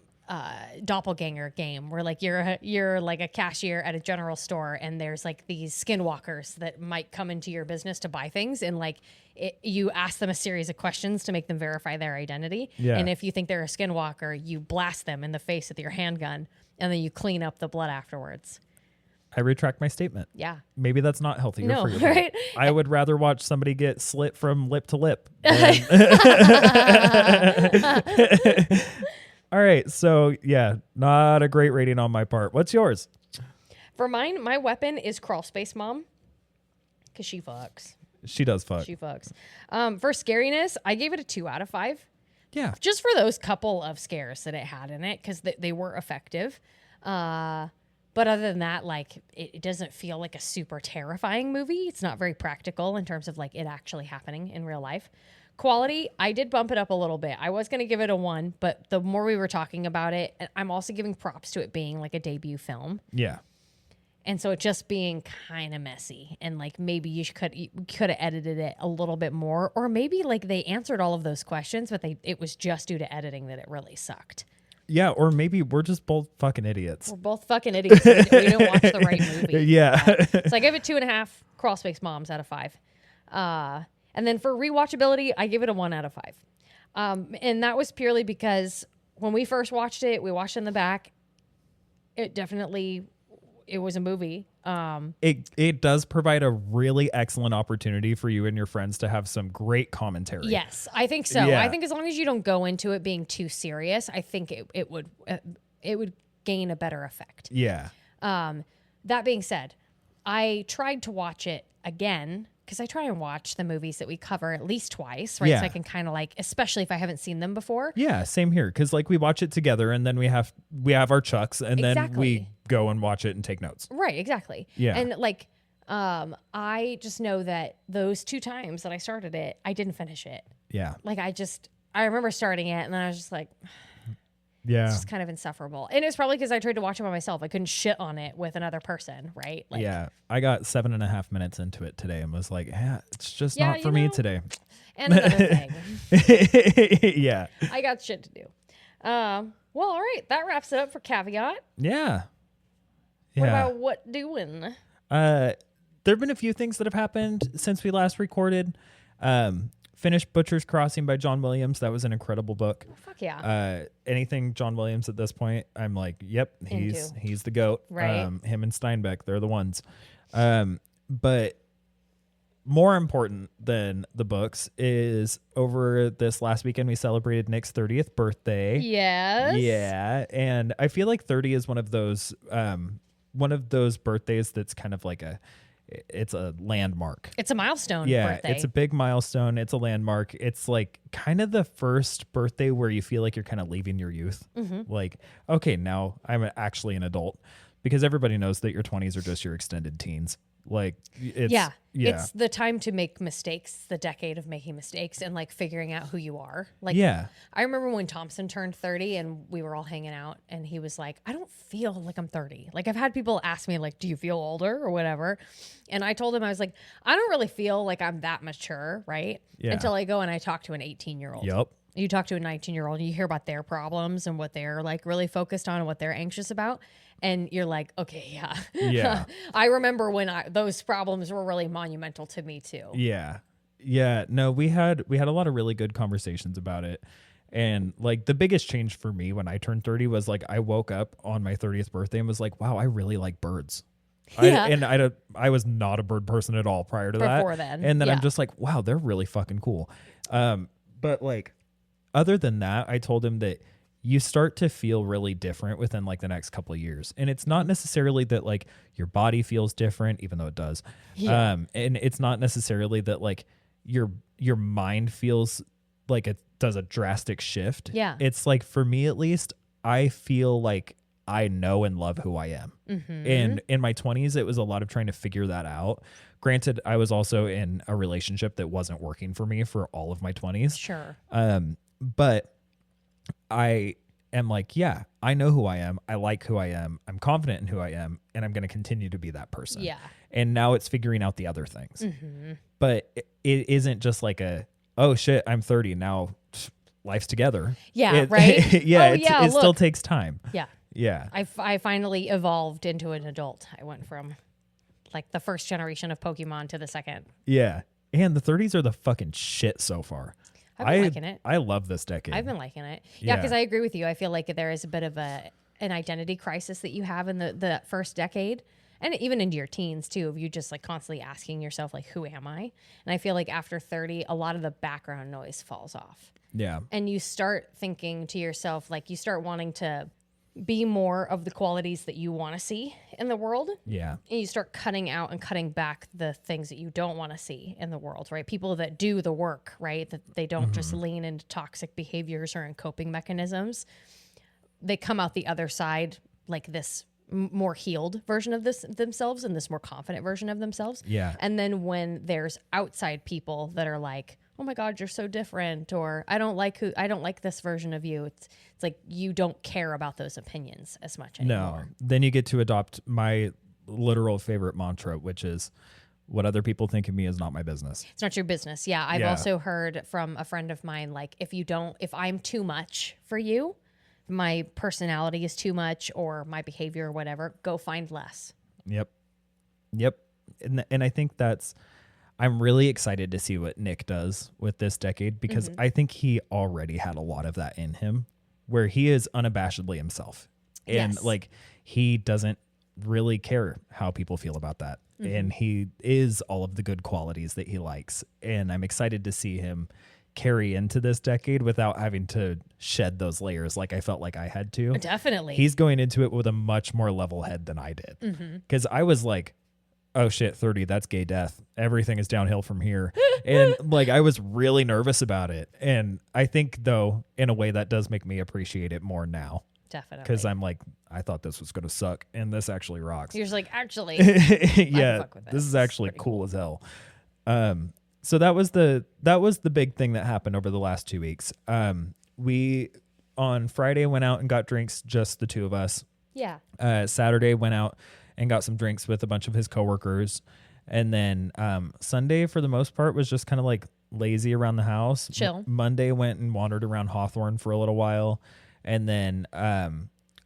doppelganger game where like you're like a cashier at a general store and there's like these skinwalkers that might come into your business to buy things, and like you ask them a series of questions to make them verify their identity. Yeah. And if you think they're a skinwalker, you blast them in the face with your handgun and then you clean up the blood afterwards. I retract my statement. Yeah. Maybe that's not healthier No, for you. right? I would rather watch somebody get slit from lip to lip. All right. So, yeah, not a great rating on my part. What's yours? For mine, my weapon is Crawl Space Mom because she fucks. She does fuck. She fucks. For scariness, I gave it a 2 out of 5. Yeah. Just for those couple of scares that it had in it because they were effective. But other than that, like it doesn't feel like a super terrifying movie. It's not very practical in terms of like it actually happening in real life. Quality, I did bump it up a little bit. I was going to give it a 1, but the more we were talking about it, I'm also giving props to it being like a debut film. Yeah. And so it just being kind of messy, and like maybe you could have edited it a little bit more, or maybe like they answered all of those questions, but it was just due to editing that it really sucked. Yeah, or maybe we're just both fucking idiots. We're both fucking idiots. We didn't watch the right movie. Yeah. So I give it 2.5 Crawl Space Moms out of 5. And then for rewatchability, I give it a 1 out of 5. And that was purely because when we first watched it, we watched it in the back. It was a movie. It does provide a really excellent opportunity for you and your friends to have some great commentary. Yes, I think so. Yeah. I think as long as you don't go into it being too serious, I think it would gain a better effect. Yeah. That being said, I tried to watch it again because I try and watch the movies that we cover at least twice, right? Yeah. So I can kind of like, especially if I haven't seen them before. Yeah, same here. Because like we watch it together, and then we have our chucks, and then Exactly. we go and watch it and take notes. Right, exactly. Yeah. And like, I just know that those 2 times that I started it, I didn't finish it. Yeah. Like I remember starting it and then I was just like, Yeah. it's just kind of insufferable. And it's probably because I tried to watch it by myself. I couldn't shit on it with another person, right? Like, yeah. I got 7.5 minutes into it today and was like, yeah, it's just Yeah, not for you me know. today. And another thing, Yeah. I got shit to do. Well, all right. That wraps it up for Caveat. Yeah. What Yeah. about what doing? There have been a few things that have happened since we last recorded. Finished Butcher's Crossing by John Williams. That was an incredible book. Fuck yeah. Anything John Williams at this point, I'm like, yep, he's the GOAT. Right. Him and Steinbeck, they're the ones. But more important than the books is over this last weekend, we celebrated Nick's 30th birthday. Yes. Yeah. And I feel like 30 is one of those one of those birthdays that's kind of like it's a landmark. It's a milestone Yeah, birthday. it's a big milestone. It's a landmark. It's like kind of the first birthday where you feel like you're kind of leaving your youth. Like, okay, now I'm actually an adult, because everybody knows that your 20s are just your extended teens. Like, it's the time to make mistakes, the decade of making mistakes and like figuring out who you are. Like, I remember when Thompson turned 30 and we were all hanging out and he was like, I don't feel like I'm 30. Like, I've had people ask me like, do you feel older or whatever? And I told him, I was like, I don't really feel like I'm that mature, right? Yeah. Until I go and I talk to an 18-year-old. Yep. You talk to a 19-year-old and you hear about their problems and what they're like really focused on and what they're anxious about. And you're like, okay, yeah. I remember when those problems were really monumental to me too. Yeah. Yeah. No, we had a lot of really good conversations about it. And like the biggest change for me when I turned 30 was like, I woke up on my 30th birthday and was like, wow, I really like birds. Yeah. I was not a bird person at all prior to that. Before then. And then I'm just like, wow, they're really fucking cool. But like, other than that, I told him that you start to feel really different within like the next couple of years. And it's not necessarily that like your body feels different, even though it does. Yeah. And it's not necessarily that like your mind feels like it does a drastic shift. Yeah. It's like, for me at least, I feel like I know and love who I am. And in my 20s, it was a lot of trying to figure that out. Granted, I was also in a relationship that wasn't working for me for all of my 20s. Sure. But I am like, yeah, I know who I am. I like who I am. I'm confident in who I am. And I'm going to continue to be that person. Yeah. And now it's figuring out the other things. But it isn't just like oh shit, I'm 30. Now life's together. Yeah, right? It still takes time. Yeah. Yeah. I finally evolved into an adult. I went from like the first generation of Pokemon to the second. Yeah. And the 30s are the fucking shit so far. I've been liking it. I love this decade. I've been liking it. Yeah, because I agree with you. I feel like there is a bit of an identity crisis that you have in the first decade. And even into your teens too, of you just like constantly asking yourself, like, who am I? And I feel like after 30, a lot of the background noise falls off. Yeah. And you start thinking to yourself, like, you start wanting to be more of the qualities that you want to see in the world. Yeah. And you start cutting out and cutting back the things that you don't want to see in the world, right? People that do the work, right? That they don't just lean into toxic behaviors or in coping mechanisms. They come out the other side like this more healed version of themselves and this more confident version of themselves. Yeah. And then when there's outside people that are like, oh my God, you're so different, or I don't like this version of you. It's like you don't care about those opinions as much anymore. No. Then you get to adopt my literal favorite mantra, which is, what other people think of me is not my business. It's not your business. Yeah. I've also heard from a friend of mine, like, if I'm too much for you, my personality is too much or my behavior or whatever, go find less. Yep. And I think I'm really excited to see what Nick does with this decade, because I think he already had a lot of that in him, where he is unabashedly himself. And like, he doesn't really care how people feel about that. And he is all of the good qualities that he likes. And I'm excited to see him carry into this decade without having to shed those layers like I felt like I had to. Definitely. He's going into it with a much more level head than I did. Because I was like, oh shit, 30, that's gay death. Everything is downhill from here. And like, I was really nervous about it. And I think, though, in a way that does make me appreciate it more now. Definitely. Because I'm like, I thought this was going to suck, and this actually rocks. You're just like, actually, yeah, this is actually cool as hell. So that was the big thing that happened over the last 2 weeks. We on Friday went out and got drinks, just the two of us. Yeah. Saturday went out and got some drinks with a bunch of his coworkers. And then Sunday, for the most part, was just kind of like lazy around the house. Chill. Monday went and wandered around Hawthorne for a little while. And then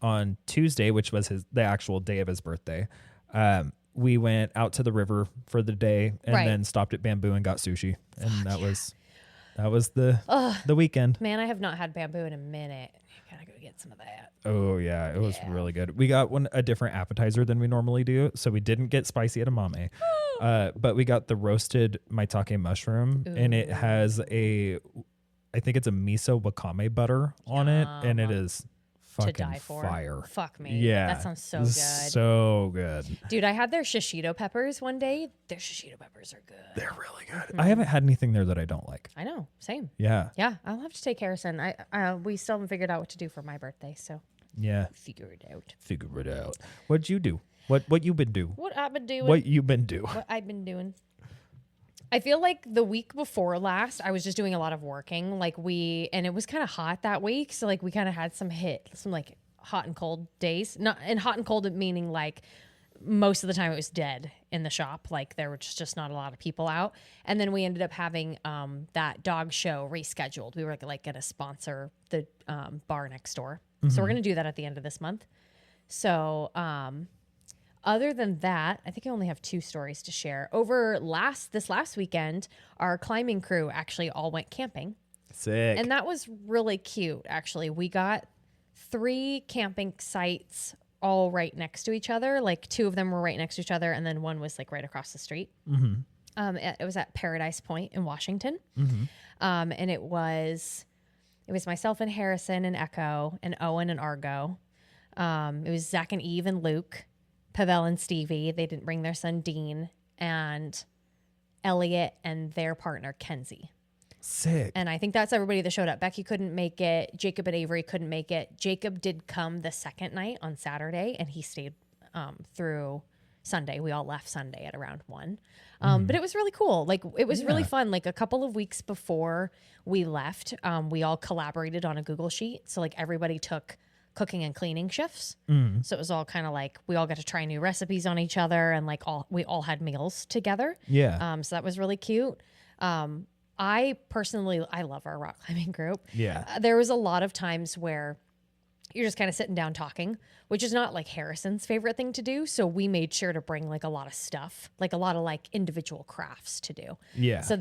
on Tuesday, which was the actual day of his birthday, we went out to the river for the day and then stopped at Bamboo and got sushi. And that was the weekend. Man, I have not had bamboo in a minute. I gotta go get some of that. Oh yeah, it was really good. We got a different appetizer than we normally do, so we didn't get spicy edamame, but we got the roasted maitake mushroom. Ooh. And it has I think it's a miso wakame butter on it, and it is fucking die for. fire. Fuck me. Yeah. That sounds so good. So good. Dude, I had their shishito peppers one day. Their shishito peppers are good. They're really good. I haven't had anything there that I don't like. I know. Same. Yeah. Yeah, I'll have to take Harrison. We still haven't figured out what to do for my birthday, so Yeah. figure it out. Figure it out. What'd you do? What you been do? What I've been doing. What you been do? What I've been doing. I feel like the week before last, I was just doing a lot of working. And it was kind of hot that week. So like we kind of had some like hot and cold days. Not and hot and cold meaning like most of the time it was dead in the shop. Like there were just not a lot of people out. And then we ended up having that dog show rescheduled. We were like going to sponsor the bar next door. So we're going to do that at the end of this month. So other than that, I think I only have 2 stories to share. This last weekend, our climbing crew actually all went camping. Sick. And that was really cute, actually. We got 3 camping sites all right next to each other. Like 2 of them were right next to each other, and then one was like right across the street. It was at Paradise Point in Washington. And it was myself and Harrison and Echo and Owen and Argo. It was Zach and Eve and Luke. Pavel and Stevie, they didn't bring their son Dean, and Elliot and their partner Kenzie. Sick. And I think that's everybody that showed up. Becky couldn't make it. Jacob and Avery couldn't make it. Jacob did come the second night on Saturday, and he stayed through Sunday. We all left Sunday at around 1. But it was really cool. Like it was really fun. Like a couple of weeks before we left, we all collaborated on a Google Sheet. So like everybody took cooking and cleaning shifts. So it was all kind of like we all got to try new recipes on each other, and like we all had meals together. Yeah. So that was really cute. I love our rock climbing group. Yeah. There was a lot of times where you're just kind of sitting down talking, which is not like Harrison's favorite thing to do. So we made sure to bring like a lot of stuff, like a lot of like individual crafts to do. Yeah. So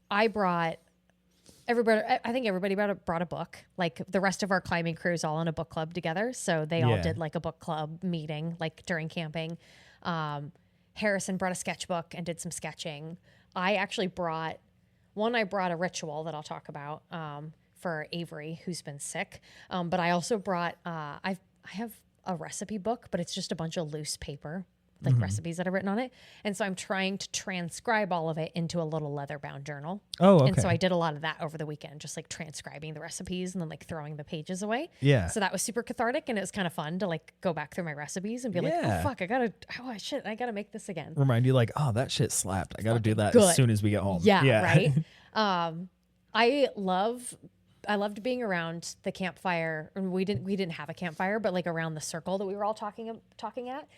I brought everybody. I think everybody brought a book. Like the rest of our climbing crew is all in a book club together. So they all did like a book club meeting, like during camping. Harrison brought a sketchbook and did some sketching. I actually brought a ritual that I'll talk about for Avery, who's been sick. But I also brought, I have a recipe book, but it's just a bunch of loose paper, like recipes that are written on it. And so I'm trying to transcribe all of it into a little leather bound journal. Oh, okay. And so I did a lot of that over the weekend, just like transcribing the recipes and then like throwing the pages away. Yeah. So that was super cathartic, and it was kind of fun to like go back through my recipes and be like, Yeah. oh fuck, I gotta make this again. Remind you like, oh, that shit slapped. I got to do that good. as soon as we get home. Yeah. Right. I loved being around the campfire, and we didn't have a campfire, but like around the circle that we were all talking at,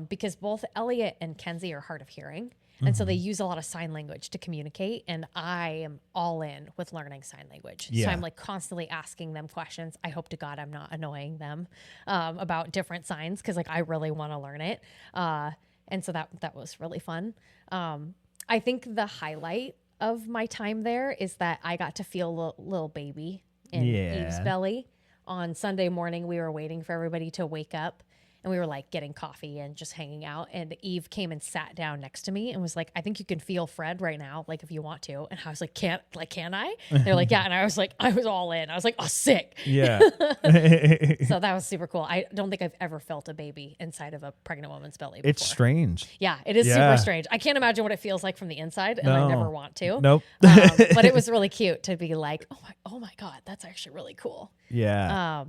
because both Elliot and Kenzie are hard of hearing. And so they use a lot of sign language to communicate, and I am all in with learning sign language. Yeah. So I'm like constantly asking them questions. I hope to God I'm not annoying them about different signs, because like I really want to learn it. And so that was really fun. I think the highlight of my time there is that I got to feel a little baby in Eve's belly. On Sunday morning, we were waiting for everybody to wake up, and we were like getting coffee and just hanging out. And Eve came and sat down next to me and was like, I think you can feel Fred right now, like if you want to. And I was like, can I? They're like, yeah. And I was like, I was all in. I was like, oh, sick. Yeah. So that was super cool. I don't think I've ever felt a baby inside of a pregnant woman's belly before. It's strange. Yeah, it is super strange. I can't imagine what it feels like from the inside, and I never want to. Nope. But it was really cute to be like, oh my God, that's actually really cool. Yeah.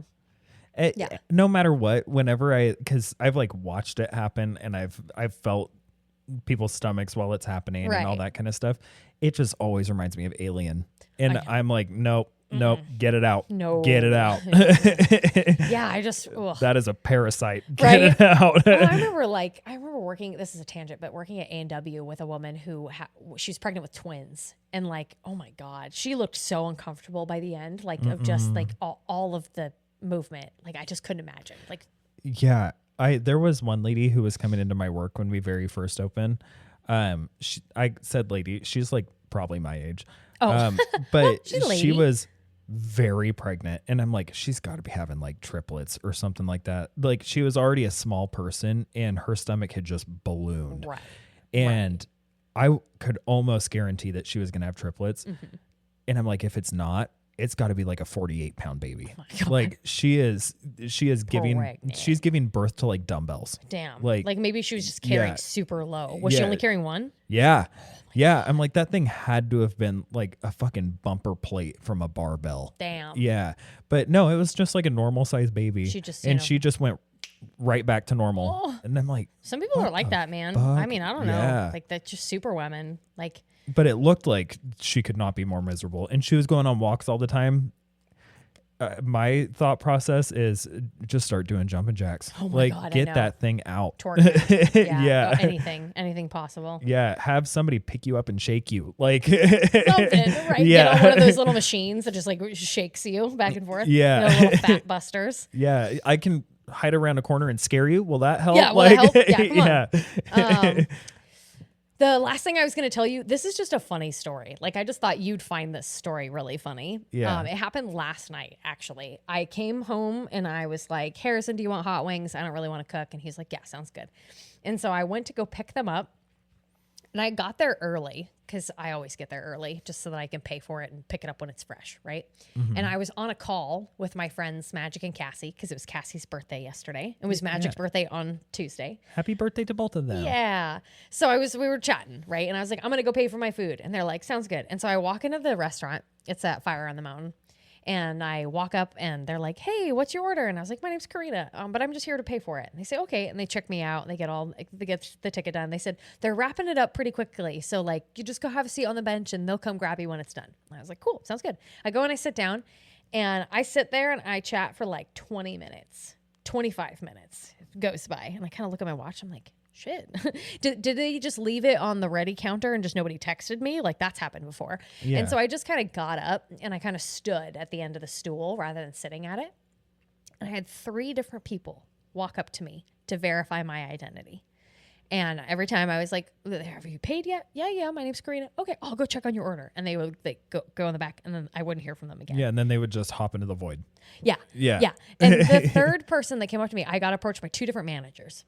Yeah. No matter what, because I've like watched it happen, and I've felt people's stomachs while it's happening and all that kind of stuff. It just always reminds me of Alien, and I'm like, nope, get it out, get it out. Yeah, I just that is a parasite. Get it out. Well, I remember working. This is a tangent, but working at A&W with a woman who she's pregnant with twins, and like, oh my God, she looked so uncomfortable by the end, like of just like all of the movement. Like I just couldn't imagine. Like, yeah, there was one lady who was coming into my work when we very first opened. I said lady, she's like probably my age. But she was very pregnant, and I'm like, she's got to be having like triplets or something like that. Like she was already a small person, and her stomach had just ballooned. Right. And I could almost guarantee that she was going to have triplets. And I'm like, if it's not, it's got to be like a 48-pound baby. Like she's giving birth to like dumbbells. Damn. Like maybe she was just carrying super low. Was she only carrying one? Yeah. Yeah. I'm like, that thing had to have been like a fucking bumper plate from a barbell. Damn. Yeah. But no, it was just like a normal sized baby. She just went right back to normal. Oh. And I'm like, some people are like that, man. fuck? I mean, I don't know. Yeah. Like that's just super women. Like, but it looked like she could not be more miserable. And she was going on walks all the time. My thought process is just start doing jumping jacks. Oh my God, get that thing out. Twerking. Yeah. Anything possible. Yeah. Have somebody pick you up and shake you. Like something, right? Yeah. Get on one of those little machines that just like shakes you back and forth. Yeah. Little fat busters. Yeah. I can hide around a corner and scare you. Will that help? Yeah. Will that help? Yeah. Come on. Yeah. The last thing I was going to tell you, this is just a funny story. Like, I just thought you'd find this story really funny. Yeah. It happened last night, actually. I came home and I was like, Harrison, do you want hot wings? I don't really want to cook. And he's like, yeah, sounds good. And so I went to go pick them up. And I got there early because I always get there early just so that I can pay for it and pick it up when it's fresh, right? Mm-hmm. And I was on a call with my friends Magic and Cassie because it was Cassie's birthday yesterday. It was Magic's birthday on Tuesday. Happy birthday to both of them. Yeah. So we were chatting, right? And I was like, I'm going to go pay for my food. And they're like, sounds good. And so I walk into the restaurant. It's at Fire on the Mountain. And I walk up and they're like, hey, what's your order? And I was like, my name's Karina, but I'm just here to pay for it. And they say, okay. And they check me out. They get the ticket done. They said, they're wrapping it up pretty quickly. So like, you just go have a seat on the bench and they'll come grab you when it's done. And I was like, cool, sounds good. I go and I sit down and I sit there and I chat for like 20 minutes, 25 minutes goes by. And I kind of look at my watch. I'm like, shit. Did they just leave it on the ready counter and just nobody texted me? Like that's happened before. Yeah. And so I just kind of got up and I kind of stood at the end of the stool rather than sitting at it. And I had 3 different people walk up to me to verify my identity. And every time I was like, have you paid yet? Yeah. My name's Karina. Okay, I'll go check on your order. And they would go in the back and then I wouldn't hear from them again. Yeah. And then they would just hop into the void. Yeah. And the third person that came up to me, I got approached by 2 different managers.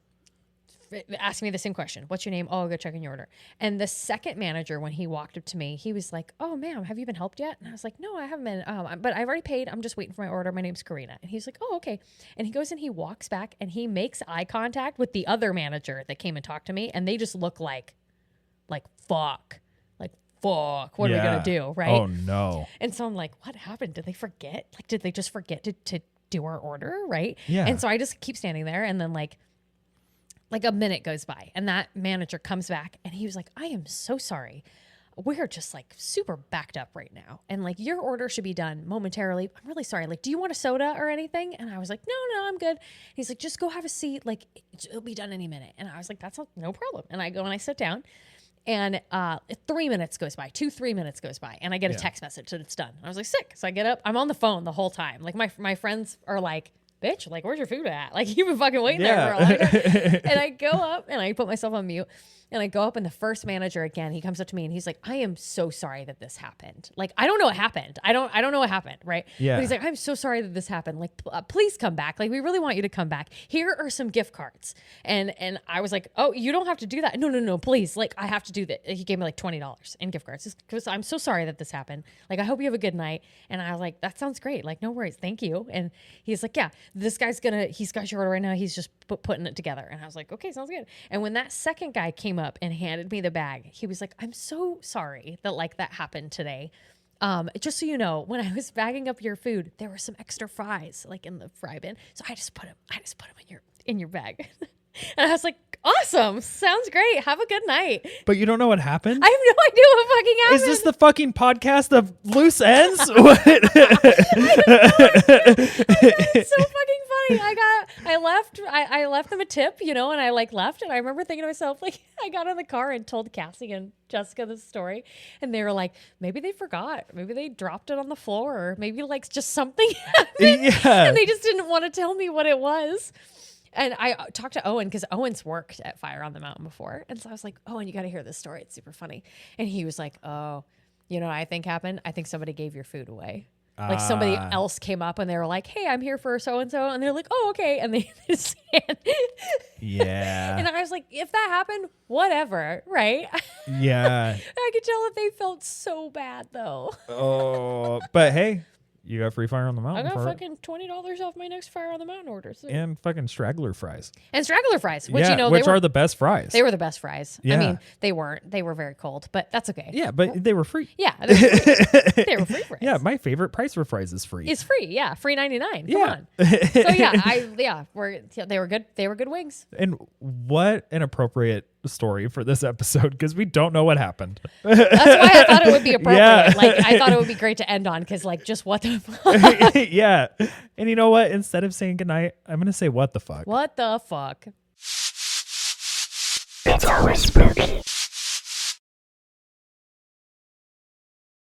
Asked me the same question. What's your name? Oh, I'll go check in your order. And the second manager, when he walked up to me, he was like, oh, ma'am, have you been helped yet? And I was like, no, I haven't been. But I've already paid. I'm just waiting for my order. My name's Karina. And he's like, oh, okay. And he goes and he walks back and he makes eye contact with the other manager that came and talked to me. And they just look like fuck. Like, fuck. What are we going to do? Right? Oh, no. And so I'm like, what happened? Did they forget? Like, did they just forget to do our order? Right? Yeah. And so I just keep standing there and then like a minute goes by and that manager comes back and he was like, I am so sorry. We're just like super backed up right now. And like your order should be done momentarily. I'm really sorry. Like, do you want a soda or anything? And I was like, no, I'm good. He's like, just go have a seat. Like it'll be done any minute. And I was like, that's no problem. And I go and I sit down and 3 minutes goes by, 3 minutes goes by. And I get a text message that it's done. And I was like, sick. So I get up, I'm on the phone the whole time. Like my friends are like, bitch, like, where's your food at? Like, you've been fucking waiting there for a long time. And I go up and I put myself on mute and I go up and the first manager again, he comes up to me and he's like, I am so sorry that this happened. Like, I don't know what happened. I don't know what happened. Right. Yeah. But he's like, I'm so sorry that this happened. Like, please come back. Like, we really want you to come back. Here are some gift cards. And I was like, oh, you don't have to do that. No, please. Like, I have to do that. He gave me like $20 in gift cards because I'm so sorry that this happened. Like, I hope you have a good night. And I was like, that sounds great. Like, no worries. Thank you. And he's like, yeah, this guy's he's got your order right now. He's just putting it together. And I was like, okay, sounds good. And when that second guy came up and handed me the bag, he was like, I'm so sorry that like that happened today. Just so you know, when I was bagging up your food, there were some extra fries like in the fry bin. So I just put them in your bag. And I was like, awesome. Sounds great. Have a good night. But you don't know what happened? I have no idea what fucking happened. Is this the fucking podcast of loose ends? It's so fucking funny. I left them a tip, and I like left. And I remember thinking to myself, like, I got in the car and told Cassie and Jessica this story. And they were like, maybe they forgot. Maybe they dropped it on the floor. Or maybe like just something happened. Yeah. And they just didn't want to tell me what it was. And I talked to Owen because Owen's worked at Fire on the Mountain before. And so I was like, Owen, you got to hear this story. It's super funny. And he was like, oh, you know what I think happened? I think somebody gave your food away. Like somebody else came up and they were like, hey, I'm here for so-and-so. And they're like, oh, okay. And they just yeah. And I was like, if that happened, whatever. Right. Yeah. I could tell that they felt so bad though. Oh, but hey, You got free Fire on the I Mountain got for it. fucking $20 off my next Fire on the Mountain order. So. And fucking straggler fries. And straggler fries, which yeah, you know which are the best fries. They were the best fries. Yeah. I mean, they weren't. They were very cold, but that's okay. Yeah, but they were free. Yeah, they were free. They were free fries. Yeah, my favorite price for fries is free. It's free. Yeah, free 99. Come Yeah. on. So yeah, they were good. They were good wings. And what an appropriate story for this episode, because we don't know what happened. That's why I thought it would be appropriate. Yeah. Like I thought it would be great to end on, because like just what the fuck? Yeah. And you know what? Instead of saying goodnight, I'm gonna say what the fuck. What the fuck? It's always spooky.